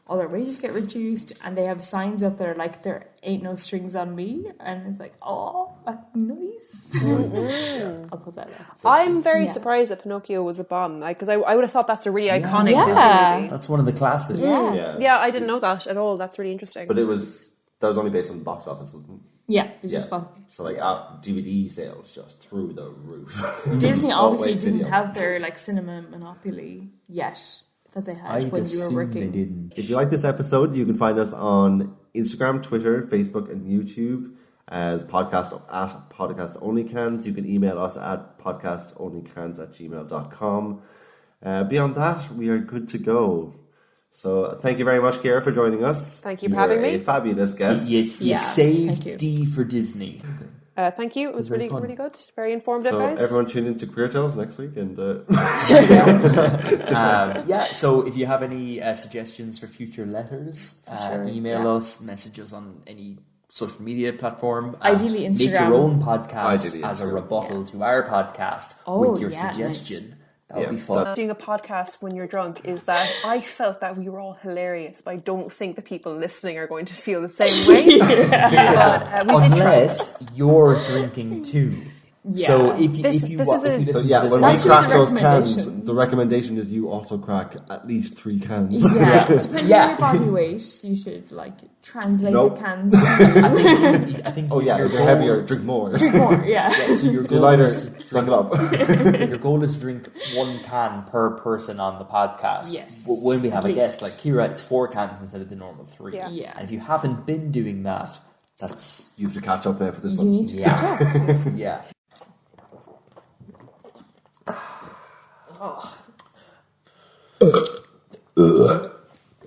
all their wages get reduced and they have signs up that are like there ain't no strings on me, and it's like, oh, nice. I'll put that up. I'm very surprised that Pinocchio was a bomb, because I would have thought that's a really iconic Yeah. Disney movie. That's one of the classics. Yeah, I didn't know that at all. That's really interesting. But that was only based on the box office, wasn't it? Yeah, it's just So like DVD sales just through the roof. Disney obviously didn't video. have their like cinema monopoly yet that they had I'd when you were assume working. they didn't. If you like this episode, you can find us on Instagram, Twitter, Facebook, and YouTube as podcast at podcast OnlyCans. You can email us at podcastonlycans@gmail.com. Beyond that, we are good to go. So thank you very much, Ciara, for joining us. Thank you for having me. A fabulous guest. Yes, you Yeah, saved thank you. D for Disney. Thank you. It was very really, fun. really good. Very informative, So guys. everyone tune into Queer Tales next week, and So if you have any suggestions for future letters, sure, email yeah. us, message us on any social media platform. Ideally Make Instagram. your own podcast Ideally as a Instagram. rebuttal to our podcast Oh, with your yeah, suggestion. That Yeah, would be fun. Doing a podcast when you're drunk is that I felt that we were all hilarious, but I don't think the people listening are going to feel the same way. But we did try. Unless you're drinking too. Yeah. So if you This- if you this wa- is if a- you so listen yeah, to this when we That's crack the those cans, recommendation. the recommendation is you also crack at least 3 cans. Yeah, depending Yeah. on your body weight, you should like translate Nope. the cans to I think Oh yeah, your if you're goal- heavy, drink more. drink more. Yeah. So your If you're goal lighter, is to suck it up. your goal is to drink 1 can per person on the podcast. Yes, But when we have at a guest least. like Ciara, it's 4 cans instead of the normal 3. Yeah. Yeah. And if you haven't been doing that, that's You have to catch up now for this You one. need to catch up. yeah.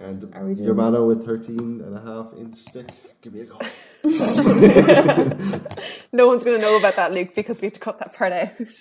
And Are we doing- your mano with 13.5-inch stick, give me a call. No one's going to know about that, Luke, because we have to cut that part out.